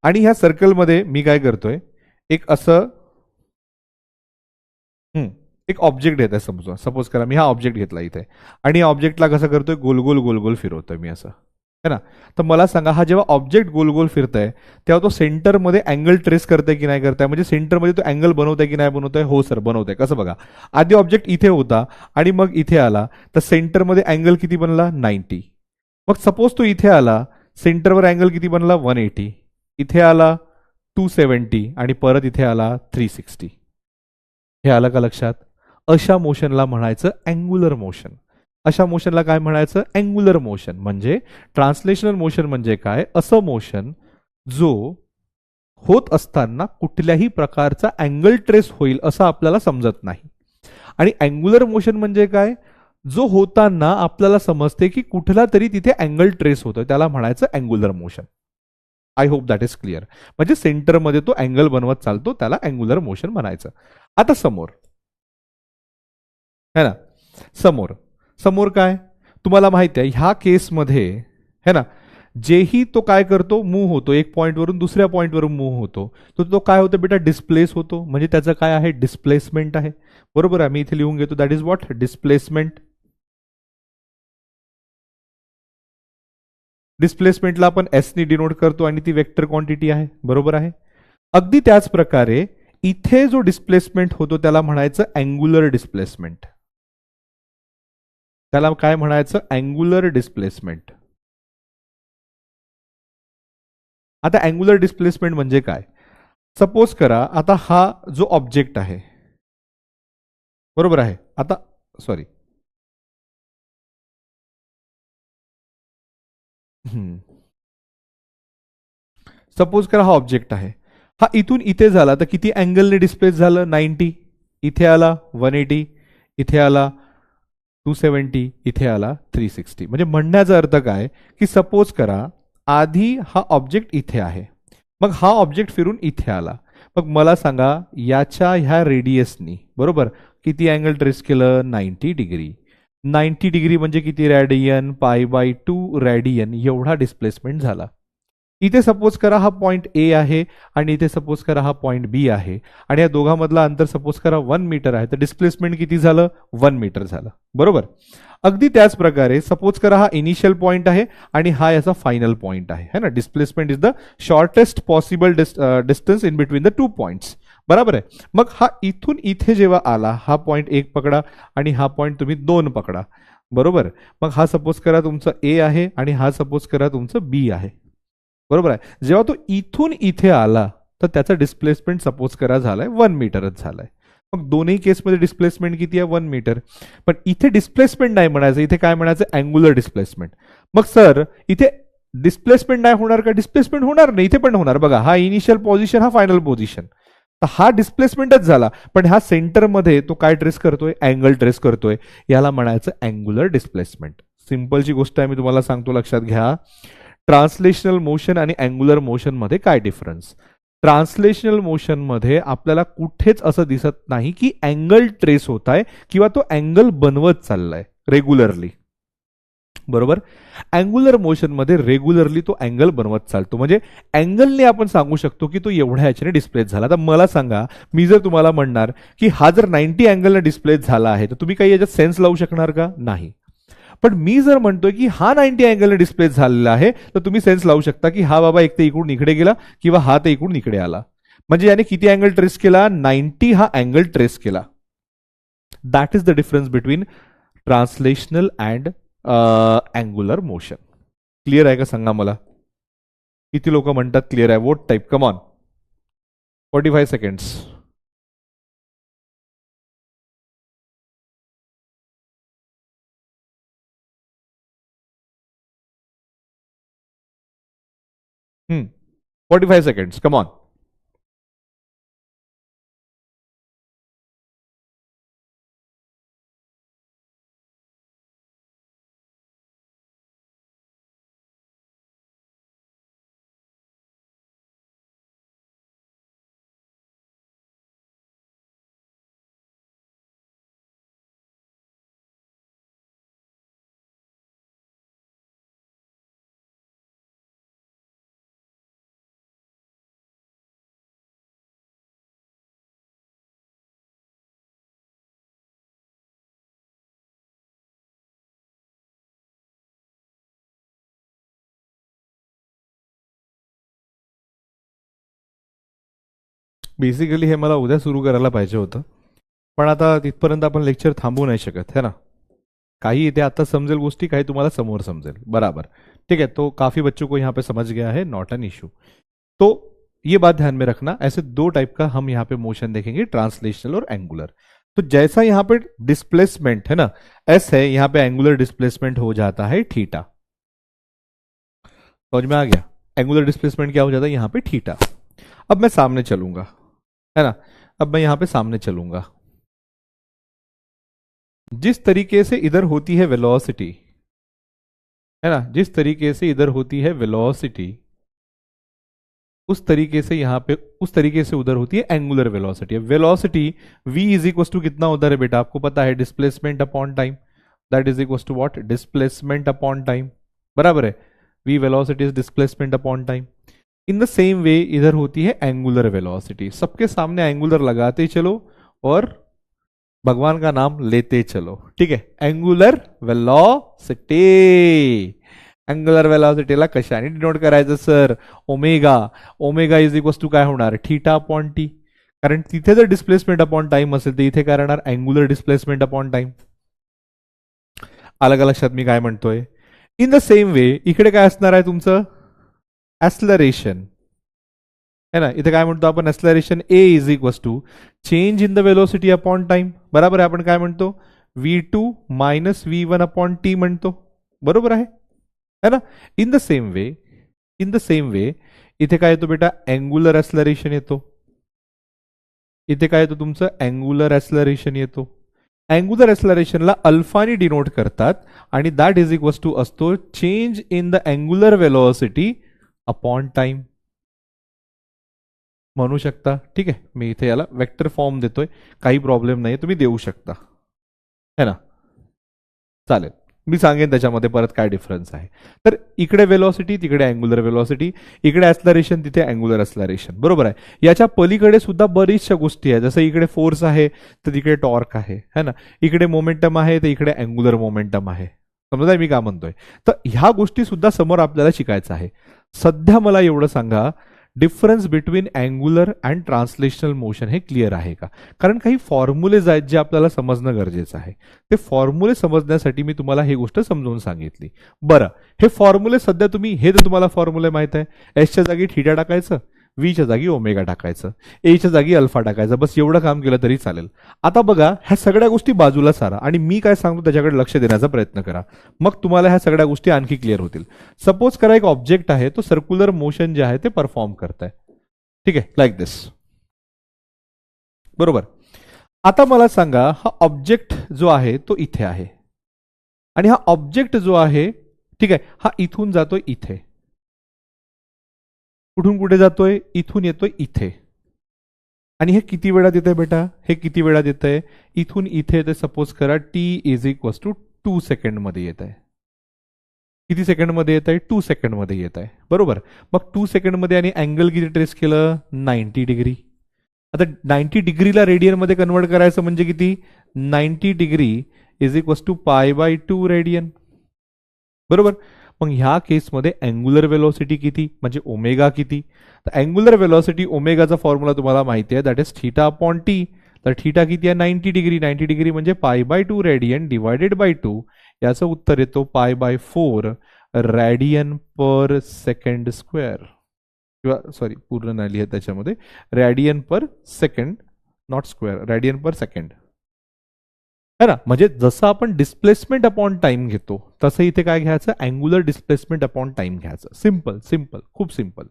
आणि ह्या सर्कलमध्ये मी काय करतोय, एक असं एक ऑब्जेक्ट घेत आहे, समजा सपोज करा मी हा ऑब्जेक्ट घेतला इथे, आणि या ऑब्जेक्टला कसं करतोय, गोल गोल गोल गोल फिरवतोय मी असं, है ना। तर मला सांगा हा जेव्हा ऑब्जेक्ट गोल गोल फिरतंय तेव्हा तो सेंटरमध्ये अँगल ट्रेस करताय की नाही करताय, म्हणजे सेंटरमध्ये तो अँगल बनवताय की नाही बनवताय, हो सर बनवताय। कसं बघा, आधी ऑब्जेक्ट इथे होता आणि मग इथे आला, तर सेंटरमध्ये अँगल किती बनला, 90। मग सपोज तो इथे आला, सेंटरवर अँगल किती बनला, 180, इथे आला 270 आणि परत इथे आला 360। हे आलं का लक्षात, अशा मोशनला म्हणायचं अँग्युलर मोशन। अशा मोशनला काय म्हणायचं, अँग्युलर मोशन। म्हणजे ट्रान्सलेशनल मोशन म्हणजे काय, असं मोशन जो होत असताना कुठल्याही प्रकारचा अँगल ट्रेस होईल असं आपल्याला समजत नाही। आणि अँग्युलर मोशन म्हणजे काय, जो होताना आपल्याला समजते की कुठला तरी तिथे अँगल ट्रेस होतोय, त्याला म्हणायचं angular motion. I hope that is clear. म्हणजे सेंटरमध्ये तो अँगल बनवत चालतो, त्याला अँग्युलर मोशन म्हणायचं। आता समोर, है ना, समोर समोर काय तुम्हाला माहिती आहे, ह्या केसमध्ये है ना, जेही तो काय करतो, मूव्ह होतो, एक पॉइंटवरून दुसऱ्या पॉइंटवरून मूव्ह होतो, तर तो काय होतो बेटा, डिस्प्लेस होतो। म्हणजे त्याचं काय आहे, डिस्प्लेसमेंट आहे, बरोबर आहे। मी इथे लिहून घेतो, दॅट इज व्हॉट, डिस्प्लेसमेंट। डिस्प्लेसमेंटला आपण एस नी डिनोट करतो आणि ती वेक्टर क्वांटिटी आहे, बरोबर आहे। अगदी त्याच प्रकारे इथे जो डिस्प्लेसमेंट होतो त्याला म्हणायचं अँग्युलर डिस्प्लेसमेंट, त्याला काय म्हणायचं, अँग्युलर डिस्प्लेसमेंट। आता अँग्युलर डिस्प्लेसमेंट म्हणजे काय, सपोज करा आता हा जो ऑब्जेक्ट आहे, बरोबर आहे, आता सॉरी सपोज करा हा ऑब्जेक्ट आहे, हा इथून इथे झाला तर किती अँगलने डिस्प्लेस झालं, 90, इथे आला 180, इथे आला 270, इथे आला 360। म्हणजे म्हणण्याचा अर्थ काय की सपोज करा आधी हा ऑब्जेक्ट इथे आहे, मग हा ऑब्जेक्ट फिरून इथे आला, मग मला सांगा याच्या ह्या रेडियसनी बरोबर किती अँगल ट्रेस केलं, 90 डिग्री। 90 डिग्री म्हणजे किती रॅडियन, π/2 रॅडियन एवढा डिस्प्लेसमेंट झाला। इथे सपोज करा हा पॉइंट ए आहे आणि इथे सपोज करा हा पॉइंट बी आहे, आणि या दोघांमधला अंतर सपोज करा 1 मीटर आहे, तर डिस्प्लेसमेंट किती झालं, 1 मीटर झालं, बरोबर। अगदी त्याच प्रकारे सपोज करा हा इनिशियल पॉइंट आहे आणि हा याचा फायनल पॉइंट आहे, है ना। Displacement is the shortest possible distance in between the two points, बरोबर आहे। मग हा इथून इथे जेव्हा आला, हा पॉइंट 1 पकडा आणि हा पॉइंट तुम्ही 2 पकडा, बरोबर। मग हा सपोज करा तुमचा ए आहे आणि हा सपोज करा तुमचं बी आहे, बरोबर आहे। जेव्हा तो इथून इथे आला तर त्याचा डिस्प्लेसमेंट सपोज करा झालाय 1 मीटरच झालाय। मग दोन्ही केसमध्ये डिस्प्लेसमेंट किती आहे, 1 मीटर। पण इथे डिस्प्लेसमेंट नाही म्हणायचं, इथे काय म्हणायचं, अँग्युलर डिस्प्लेसमेंट। मग सर इथे डिस्प्लेसमेंट नाही होणार का? डिस्प्लेसमेंट होणार नाही, इथे पण होणार बघा. हा इनिशियल पोझिशन, हा फायनल पोझिशन, तर हा डिस्प्लेसमेंटच झाला. पण ह्या सेंटरमध्ये तो काय ट्रेस करतोय? अँगल ट्रेस करतोय. याला म्हणायचं अँग्युलर डिस्प्लेसमेंट. सिंपलची गोष्ट आहे, मी तुम्हाला सांगतो, लक्षात घ्या. ट्रान्सलेशनल मोशन आणि अँग्युलर मोशन मध्ये काय डिफरन्स? ट्रान्सलेशनल मोशन मध्ये आपल्याला कुठेच असं दिसत नाही की अँगल ट्रेस होत आहे किंवा तो अँगल बनवत चाललाय रेग्युलरली, बरोबर. अँग्युलर मोशन मध्ये रेग्युलरली तो अँगल बनवत चालतो. म्हणजे अँगलने आपण सांगू शकतो की तो एवढ्या ह्याच्याने डिस्प्लेस झाला. तर मला सांगा, मी जर तुम्हाला म्हणणार की हा जर 90 अँगलने डिस्प्लेस झाला आहे, तर तुम्ही काही याच्यात सेन्स लावू शकणार का? नाही. पण मी जर म्हणतोय की हा 90 अँगलने डिस्प्लेस झालेला आहे, तर तुम्ही सेन्स लावू शकता की हा बाबा एक तर इकडून इकडे गेला किंवा हा तर इकडून इकडे आला. म्हणजे याने किती अँगल ट्रेस केला? 90 हा अँगल ट्रेस केला. That is the difference between translational and angular motion. Clear आहे का? सांगा मला. किती लोक म्हणतात क्लिअर आहे? Vote type. Come on. 45 seconds. Hmm. 45 seconds. Come on. Basically हे मला उद्या सुरू करायला पाहिजे होतं, पण आता तिथपर्यंत आपण लेक्चर थांबवू नाही शकत है ना. काही इथे आता समजेल गोष्टी, काही तुम्हाला समोर समजेल. बराबर, ठीक है. तो काफी बच्चों को यहाँ पे समझ गया है, नॉट एन इशू. तो ये बात ध्यान में रखना, ऐसे दो टाइप का हम यहाँ पे मोशन देखेंगे, ट्रांसलेशनल और एंगुलर. तो जैसा यहाँ पे डिस्प्लेसमेंट है ना, एस है, यहाँ पे एंगुलर डिस्प्लेसमेंट हो जाता है थीटा. समझ में आ गया? एंगुलर डिस्प्लेसमेंट क्या हो जाता है? यहाँ पे थीटा. अब मैं सामने चलूंगा, है ना. अब मैं यहाँ पे सामने चलूंगा. जिस तरीके से इधर होती है वेलोसिटी, है ना, जिस तरीके से इधर होती है वेलोसिटी, उस तरीके से यहाँ पे, उस तरीके से उधर होती है angular velocity. Velocity v is equal to कितना होता है बेटा? आपको पता है, displacement upon time. That is equal to what? Displacement upon time. बराबर है. v velocity is displacement upon time. In the same way इधर होती है एंगुलर वेलोसिटी. सबके सामने एंगुलर लगाते चलो और भगवान का नाम लेते चलो, ठीक है. Angular velocity. अँग्युलर वेलॉसिटीला कशाने डिनोट करायचं sir? Omega. Omega is equal to काय होणार? Theta upon T. कारण तिथे जर डिस्प्लेसमेंट अपॉन टाइम असेल तर इथे काय राहणार? Angular displacement upon time. अलग लक्षात मी काय म्हणतोय? इन द सेम वे इकडे काय असणार आहे तुमचं? ऍक्सलरेशन, है ना. इथे काय म्हणतो आपण? Acceleration A is equal to change in the velocity upon time. बराबर आहे. आपण काय म्हणतो? v2 minus v1 upon T म्हणतो. बरोबर आहे, है ना. In the same way, in the same वे इथे काय येतो बेटा? अँग्युलर ऍक्सलरेशन येतो. इथे काय येतो तुमचं? अँग्युलर ऍक्सलरेशन येतो. अँग्युलर ऍक्सलरेशनला अल्फाने डिनोट करतात आणि दॅट इज इक्वल टू असतो change in the angular velocity upon time. म्हणू शकता, ठीक आहे. मी इथे याला वेक्टर फॉर्म देतोय, काही प्रॉब्लेम नाही, तुम्ही देऊ शकता, है ना. चालेल, मी सांगेन त्याच्यामध्ये परत काय डिफरन्स आहे. तर इकडे वेलोसिटी, तिकडे अँग्युलर वेलोसिटी, इकडे ऍक्सलरेशन, तिथे अँग्युलर ऍक्सलरेशन. बरोबर आहे. याच्या पलीकडे सुद्धा बरीचशा गोष्टी आहेत. जसं इकडे फोर्स आहे तर तिकडे टॉर्क आहे, है ना. इकडे मोमेंटम आहे तर इकडे अँग्युलर मोमेंटम आहे. समजा मी काय म्हणतोय? तर ह्या गोष्टी सुद्धा समोर आपल्याला शिकायचं आहे. सध्या मला एवढं सांगा, difference between angular and translational motion हे क्लिअर आहे का? कारण काही फॉर्म्युलेज आहेत जे आपल्याला समजणं गरजेचं आहे. ते फॉर्म्युले समजण्यासाठी मी तुम्हाला ही गोष्ट समजावून सांगितली. बरं, हे फॉर्म्युले सध्या तुम्ही, हे तर तुम्हाला फॉर्म्युले माहित आहे. एसच्या जागी थीटा टाकायचं, व्हीच्या जागी ओमेगा टाकायचं, एच्या जागी अल्फा टाकायचं, बस एवढं काम केलं तरी चालेल. आता बघा ह्या सगळ्या गोष्टी बाजूला सारा आणि मी काय सांगतो त्याच्याकडे लक्ष देण्याचा प्रयत्न करा, मग तुम्हाला ह्या सगळ्या गोष्टी आणखी क्लिअर होतील. सपोज करा एक ऑब्जेक्ट आहे, तो सर्क्युलर मोशन जे आहे ते परफॉर्म करताय. ठीक आहे, लाईक दिस. बरोबर. आता मला सांगा हा ऑब्जेक्ट जो आहे तो इथे आहे आणि हा ऑब्जेक्ट जो आहे, ठीक आहे, हा इथून जातोय इथे. कुठून कुठे जातोय? इथून येतोय इथे. आणि हे किती वेळात येतंय बेटा? हे किती वेळात येतंय? इथून इथे येते सपोज करा t is equals to 2 second मध्ये येत आहे. किती सेकंड मध्ये येत आहे? 2 सेकंड मध्ये येत आहे. बरोबर. मग 2 सेकंड मध्ये आणि अँगल किती ट्रेस केलं? 90 डिग्री. आता 90 डिग्रीला रेडियन मध्ये कन्वर्ट करायचं म्हणजे किती? 90 degree is equals to pi by 2 radian. बरोबर. मग ह्या केसमध्ये अँग्युलर वेलोसिटी किती म्हणजे ओमेगा किती? तर अँग्युलर वेलोसिटी ओमेगाचा फॉर्म्युला तुम्हाला माहिती आहे, that is theta upon T. तर थीटा किती आहे? 90 डिग्री. 90 डिग्री म्हणजे पाय बाय 2 रेडियन डिवायडेड बाय 2. याचं उत्तर येतो pi by 4 radian per second square. किंवा सॉरी पूर्ण नाही लिहित त्याच्यामध्ये, radian per second, not square, radian per second है ना. म्हणजे जसं आपण डिस्प्लेसमेंट अपॉन टाइम घेतो तसं इथे काय घ्यायचं? अँग्युलर डिस्प्लेसमेंट अपॉन टाइम घ्यायचं. सिम्पल सिम्पल, खूप सिम्पल.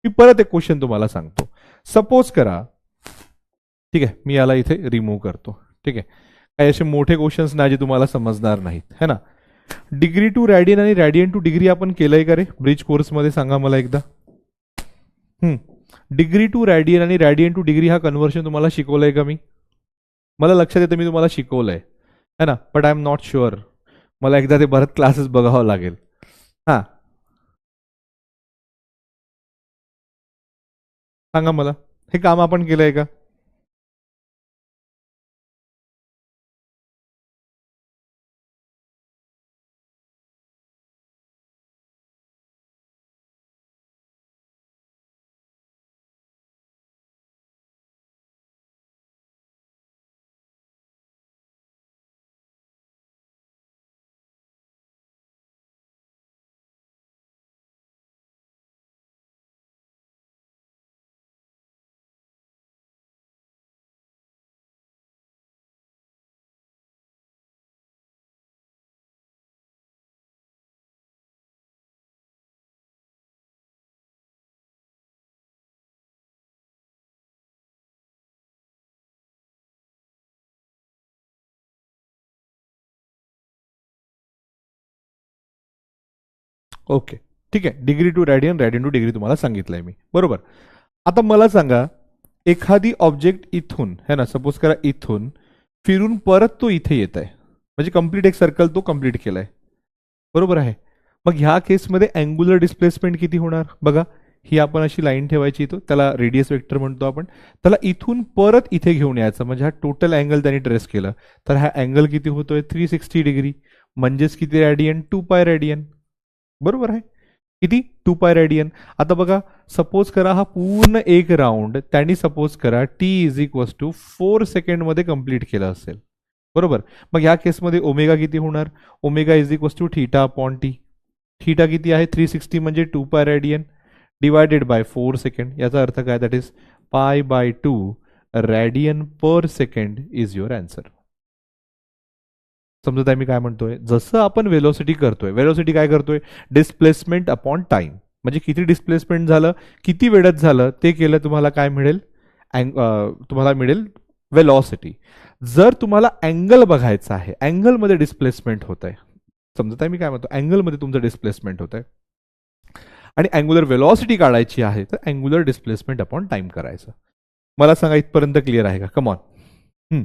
मी परत एक क्वेश्चन तुम्हाला सांगतो. सपोज करा, ठीक आहे, मी याला इथे रिमूव्ह करतो. ठीक आहे, काही असे मोठे क्वेश्चन्स नाही जे तुम्हाला समजणार नाहीत है ना. डिग्री टू रॅडियन आणि रॅडियन टू डिग्री आपण केलंय का रे ब्रिज कोर्समध्ये? सांगा मला एकदा. डिग्री टू रॅडियन आणि रॅडियन टू डिग्री हा कन्व्हर्शन तुम्हाला शिकवलंय का मी? मला लक्षात येतं मी तुम्हाला शिकवलंय है ना, but I am not sure. मला एकदा ते परत क्लासेस बघावं लागेल. हा, सांगा मला, हे काम आपण केलंय का? ओके, ठीक आहे. Degree to radian, radian to degree तुम्हाला सांगितलंय मी. बरोबर. आता मला सांगा, एखादी ऑब्जेक्ट इथून है ना, सपोज करा इथून फिरून परत तो इथे येत आहे, म्हणजे कंप्लीट एक सर्कल तो कंप्लीट केलाय. बरोबर आहे. मग ह्या केसमध्ये अँग्युलर डिस्प्लेसमेंट किती होणार? बघा, ही आपण अशी लाईन ठेवायची इथं, त्याला रेडियस वेक्टर म्हणतो आपण. त्याला इथून परत इथे घेऊन यायचं, म्हणजे हा टोटल अँगल त्यांनी ट्रेस केलं. तर हा अँगल किती होतोय? 360 डिग्री. म्हणजेच किती रॅडियन? 2 pi radian. बरोबर आहे. किती? 2 पाय रॅडियन. आता बघा, सपोज करा हा पूर्ण एक राऊंड त्यांनी सपोज करा T is equals to 4 second मध्ये कंप्लीट केलं असेल. बरोबर. मग ह्या केसमध्ये ओमेगा किती होणार? Omega is equals to theta upon T. Theta किती आहे? 360 म्हणजे 2 pi radian divided by 4 second. याचा अर्थ काय? दॅट इज पाय by 2 radian per second is your answer. समजत आहे मी काय म्हणतोय? जसं आपण वेलोसिटी करतोय, वेलोसिटी काय करतोय? Displacement upon time. म्हणजे किती डिस्प्लेसमेंट झालं, किती वेळात झालं ते केलं, तुम्हाला काय मिळेल? तुम्हाला मिळेल वेलॉसिटी. जर तुम्हाला अँगल बघायचा आहे, अँगलमध्ये डिस्प्लेसमेंट होत आहे, समजत आहे मी काय म्हणतो? अँगलमध्ये तुमचं डिस्प्लेसमेंट होत आहे आणि अँग्युलर वेलॉसिटी काढायची आहे, तर अँग्युलर डिस्प्लेसमेंट अपॉन टाइम करायचं. मला सांगा, इथपर्यंत क्लिअर आहे का? कमॉन,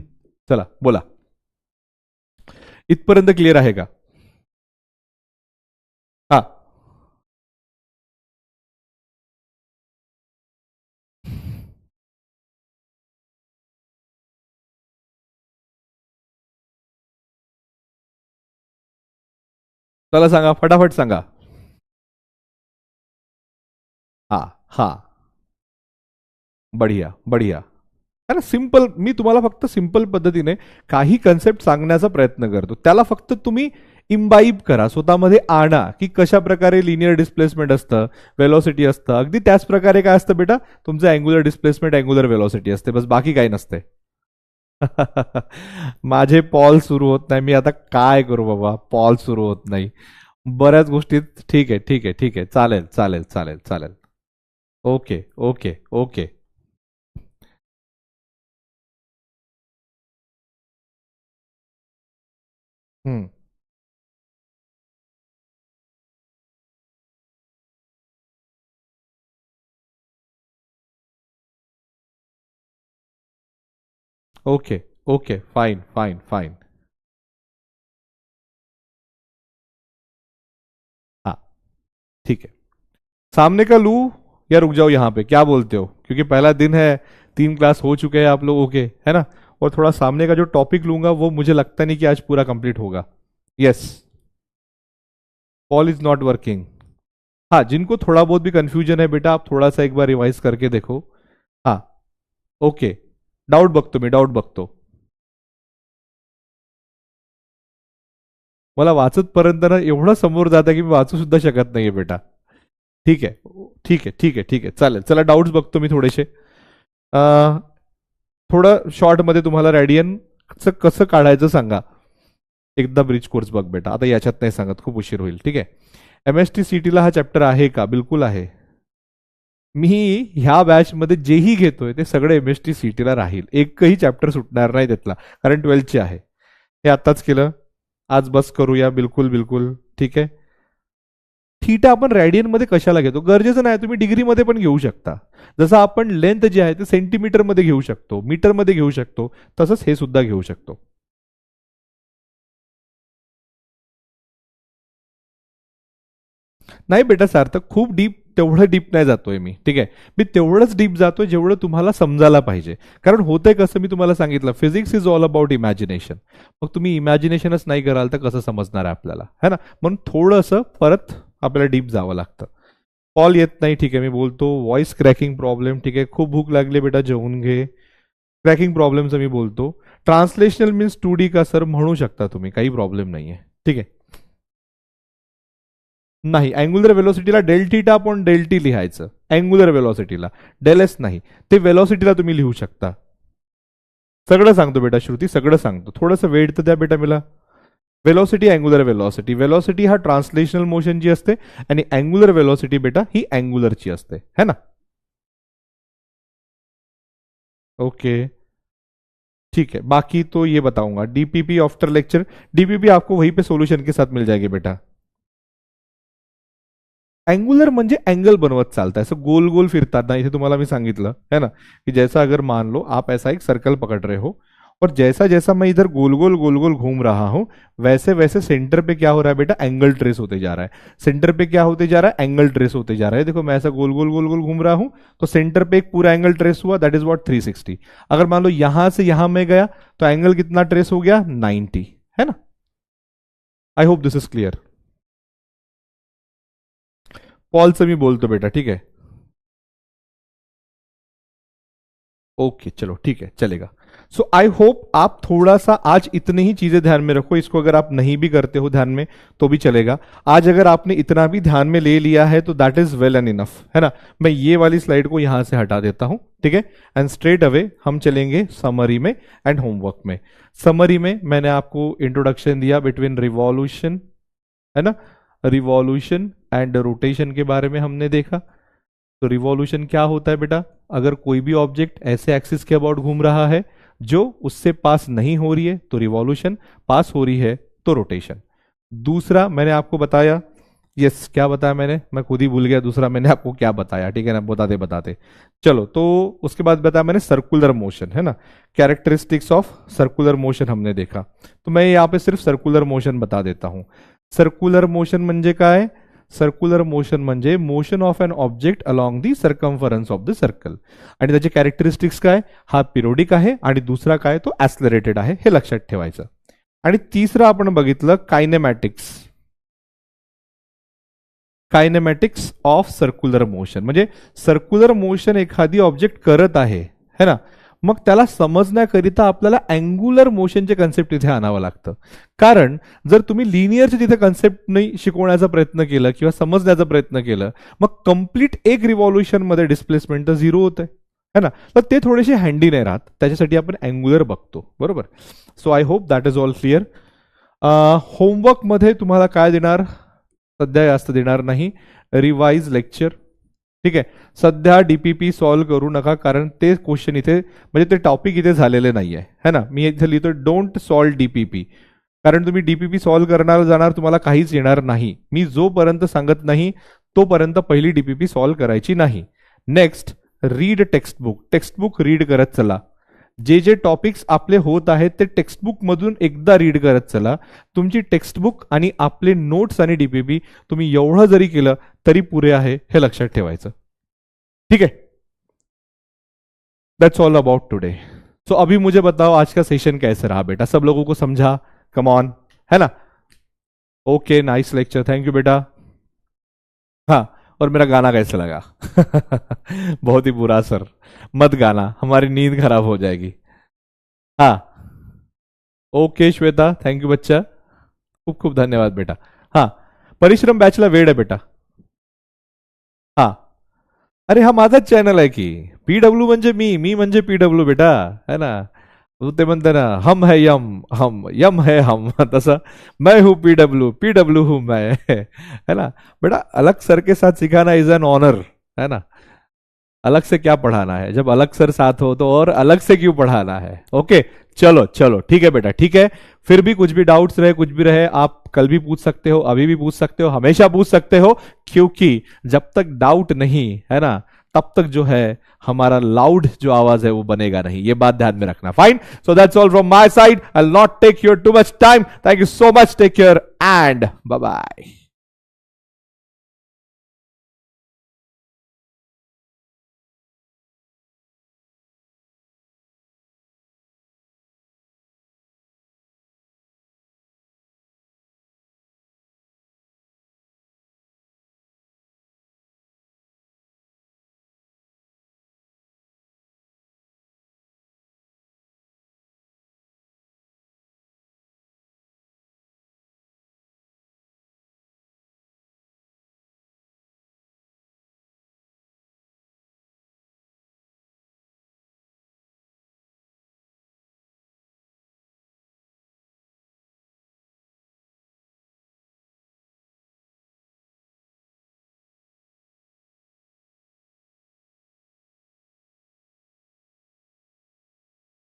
चला बोला. इथपर्यंत क्लिअर आहे का? हा, चला सांगा, फटाफट सांगा. हा हा, बढिया बढिया. अरे सिंपल, मी तुम्हाला फक्त सिंपल पद्धतीने काही कन्सेप्ट सांगण्याचा प्रयत्न करतो. त्याला फक्त तुम्ही इम्बाईब करा, स्वतःमध्ये आणा की कशा प्रकारे लिनियर डिस्प्लेसमेंट असतं, वेलॉसिटी असतं. अगदी त्याच प्रकारे काय असतं बेटा, तुमचं अँग्युलर डिस्प्लेसमेंट, अँग्युलर वेलॉसिटी असते, बस बाकी काही नसते. माझे पॉल सुरू होत नाही, मी आता काय करू बाबा, पॉल सुरू होत नाही बऱ्याच गोष्टीत. ठीक आहे ठीक आहे ठीक आहे, चालेल चालेल चालेल चालेल. Okay okay okay. Hmm. Okay okay, fine fine fine. हाँ ठीक है. सामने का लू या रुक जाओ यहाँ पे, क्या बोलते हो, क्योंकि पहला दिन है, 3 क्लास हो चुके हैं आप लोगों के, है ना. और थोड़ा सामने का जो टॉपिक लूंगा वो मुझे लगता नहीं कि आज पूरा कंप्लीट होगा. Yes. Call is not working. हाँ, जिनको थोड़ा बहुत भी कंफ्यूजन है बेटा, आप थोड़ा सा एक बार रिवाइज करके देखो. हाँ. ओके. डाऊट बघतो मी, डाऊट बघतो. मला वाचतपर्यंत ना एवढं समोर जातं की मी वाचू सुद्धा शकत नाहीये बेटा. ठीक आहे ठीक आहे ठीक आहे ठीक आहे, चालेल. चला डाऊट्स बघतो मी थोडेसे. अं, थोडं शॉर्टमध्ये तुम्हाला रॅडियनचं कसं काढायचं सांगा. एकदा ब्रिज कोर्स बघ बेटा, आता याच्यात नाही सांगत, खूप उशीर होईल. ठीक आहे. एमएसटी सीटीला हा चॅप्टर आहे का? बिलकुल आहे. मी ह्या बॅचमध्ये जेही घेतोय ते सगळे एमएसटी सीटीला राहील, एकही चॅप्टर सुटणार नाही त्यातला, कारण 12चे आहे. हे आत्ताच केलं, आज बस करूया. बिलकुल बिलकुल ठीक आहे. थीटा आपण रॅडियन मध्ये कशाला घेतो, गरजेचं नाही, तुम्ही डिग्रीमध्ये पण घेऊ शकता. जसं आपण लेंथ जे आहे ते सेंटीमीटर मध्ये घेऊ शकतो, मीटर मध्ये घेऊ शकतो, तसंच हे सुद्धा घेऊ शकतो. नाही बेटा सार्थक, खूप डीप तेवढं डीप नाही जातोय मी. ठीक आहे. मी तेवढंच डीप जातोय जेवढं तुम्हाला समजायला पाहिजे. कारण होतंय कसं, मी तुम्हाला सांगितलं, physics is all about imagination. मग तुम्ही इमॅजिनेशनच नाही कराल तर कसं समजणार आहे आपल्याला, है ना. म्हणून थोडंसं परत आपल्याला डीप जावं लागतं. कॉल येत नाही, ठीक आहे, मी बोलतो. व्हॉइस क्रॅकिंग प्रॉब्लेम, ठीक आहे, खूप भूक लागली बेटा, जेवून घे. क्रॅकिंग प्रॉब्लेमचं मी बोलतो. ट्रान्सलेशनल मीन्स 2D का सर, म्हणू शकता तुम्ही, काही प्रॉब्लेम नाहीये. ठीक आहे. नाही, अँग्युलर वेलोसिटीला डेल थीटा आपण डेल टी लिहायचं. अँग्युलर वेलोसिटीला डेल एस नाही, ते वेलोसिटीला तुम्ही लिहू शकता. सगळं सांगतो बेटा श्रुती, सगळं सांगतो. थोडंसं वेट तर द्या बेटा मला. Velocity, angular velocity. वेलोसिटी हा ट्रान्सलेशनल मोशन जी असते, आणि अँग्युलर वेलोसिटी बेटा ही अँग्युलरची असते, है ना. ओके ठीक है, बाकी तो ये बताऊंगा. डीपीपी आफ्टर लेक्चर, डीपीपी आपको वहीं पे सोल्यूशन के साथ मिल जाएगी बेटा. एंगुलर म्हणजे अँगल बनवत चालता, असं गोल गोल फिरतात ना, इथे तुम्हाला मी सांगितलं है ना, कि जैसा अगर मान लो आप ऐसा एक सर्कल पकड़ रहे हो, और जैसा जैसा मैं इधर गोल गोल घूम रहा हूं, वैसे वैसे सेंटर पे क्या हो रहा है बेटा, एंगल ट्रेस होते जा रहा है. सेंटर पे क्या होते जा रहा है, एंगल ट्रेस होते जा रहा है. देखो मैं ऐसा गोल गोल घूम रहा हूं, तो सेंटर पे एक पूरा एंगल ट्रेस हुआ, दैट इज व्हाट 360. अगर मान लो यहां से यहां में गया तो एंगल कितना ट्रेस हो गया, 90, है ना. I hope this is clear. पॉलचं मी बोलतो बेटा, ठीक है. ओके चलो ठीक है, चलेगा. सो आई होप आप थोड़ा सा आज इतनी ही चीजें ध्यान में रखो. इसको अगर आप नहीं भी करते हो ध्यान में तो भी चलेगा. आज अगर आपने इतना भी ध्यान में ले लिया है तो that is well end enough, है ना. मैं ये वाली स्लाइड को यहां से हटा देता हूं, ठीक है. एंड स्ट्रेट अवे हम चलेंगे समरी में एंड होमवर्क में. समरी में मैंने आपको इंट्रोडक्शन दिया बिटवीन रिवॉल्यूशन, है ना, रिवॉल्यूशन एंड रोटेशन के बारे में हमने देखा. तो रिवॉल्यूशन क्या होता है बेटा, अगर कोई भी ऑब्जेक्ट ऐसे एक्सिस के अबाउट घूम रहा है जो उससे पास नहीं हो रही है तो रिवॉल्यूशन, पास हो रही है तो रोटेशन. दूसरा मैंने आपको बताया, यस क्या बताया मैंने, मैं खुद ही भूल गया दूसरा मैंने आपको क्या बताया, ठीक है ना, बताते बताते. चलो, तो उसके बाद बताया मैंने सर्कुलर मोशन, है ना. कैरेक्टरिस्टिक्स ऑफ सर्कुलर मोशन हमने देखा. तो मैं यहाँ पे सिर्फ सर्कुलर मोशन बता देता हूं. सर्कुलर मोशन म्हणजे काय, सर्कुलर मोशन म्हणजे motion of an object along the circumference of the circle. आणि त्याचे कॅरेक्टरिस्टिक्स काय, हा पिरियोडिक आहे आणि दुसरा काय तो ऍक्सलरेटेड आहे, हे लक्षात ठेवायचं. आणि तिसरं आपण बघितलं कायनेमॅटिक्स. कायनेमॅटिक्स ऑफ सर्क्युलर मोशन म्हणजे सर्क्युलर मोशन एखादी ऑब्जेक्ट करत आहे, है ना, मग त्याला समजण्याकरिता आपल्याला अँग्युलर मोशनचे कन्सेप्ट इथे आणावं लागतं. कारण जर तुम्ही लिनियरचे तिथे कन्सेप्ट नाही शिकवण्याचा प्रयत्न केला किंवा समजण्याचा प्रयत्न केलं, मग कम्प्लीट एक रिव्हॉल्युशन मध्ये डिस्प्लेसमेंट तर झिरो होत आहे ना, तर ते थोडेसे हँडी नाही राहत. त्याच्यासाठी आपण अँग्युलर बघतो, बरोबर. So I hope that is all clear. होमवर्कमध्ये तुम्हाला काय देणार, सध्या जास्त देणार नाही, रिवाइज लेक्चर. ठीक आहे, सध्या डीपीपी सॉल्व्ह करू नका, कारण ते क्वेश्चन इथे म्हणजे ते टॉपिक इथे झालेले नाही आहे ना. मी इथे लिहितो डोंट सॉल्व डीपीपी, कारण तुम्ही डीपीपी सॉल्व्ह करणार जाणार तुम्हाला काहीच येणार नाही. मी जोपर्यंत सांगत नाही तोपर्यंत पहिली डीपीपी सॉल्व्ह करायची नाही. Next, read textbook. Textbook read करत चला. जे जे टॉपिक्स आपले होत आहेत ते टेक्स्टबुक मधून एकदा रीड करत चला. तुमची टेक्स्टबुक आणि आपले नोट्स आणि डीपीपी तुम्ही एवढं जरी केलं तरी पुरे आहे, हे लक्षात ठेवायचं. ठीक है, that's all about today. So अभी मुझे बताओ आज का सेशन कैसे रहा बेटा, सब लोगों को समझा? कम ऑन, है ना? Okay, nice lecture, thank you बेटा. हाँ, और मेरा गाना कैसे लगा? बहुत ही बुरा सर, मत गाना, हमारी नींद खराब हो जाएगी. हाँ, ओके श्वेता, थैंक यू बच्चा, खूप खूप धन्यवाद बेटा. हाँ, परिश्रम बॅचला वेळ आहे बेटा. हा, अरे हा माझाच चॅनल आहे की. पीडब्ल्यू म्हणजे मी म्हणजे पीडब्ल्यू बेटा, है ना. ते म्हणते ना हम है हम यम है हम, तसं मैं हूं पीडब्ल्यू, पीडब्ल्यू हूं मैं, है ना बेटा. अलग सर के साथ सिखाना इज एन ऑनर, है ना. अलग से क्या पढ़ाना है, जब अलग सर साथ हो तो और अलग से क्यों पढ़ाना है. ओके, चलो चलो ठीक है बेटा, ठीक है. फिर भी कुछ भी डाउट्स रहे, कुछ भी रहे, आप कल भी पूछ सकते हो, अभी भी पूछ सकते हो, हमेशा पूछ सकते हो, क्योंकि जब तक डाउट नहीं है ना तब तक जो है हमारा लाउड जो आवाज है वो बनेगा नहीं. ये बात ध्यान में रखना. Fine, so that's all from my side. I will not take your too much time. Thank you so much, take care and bye bye.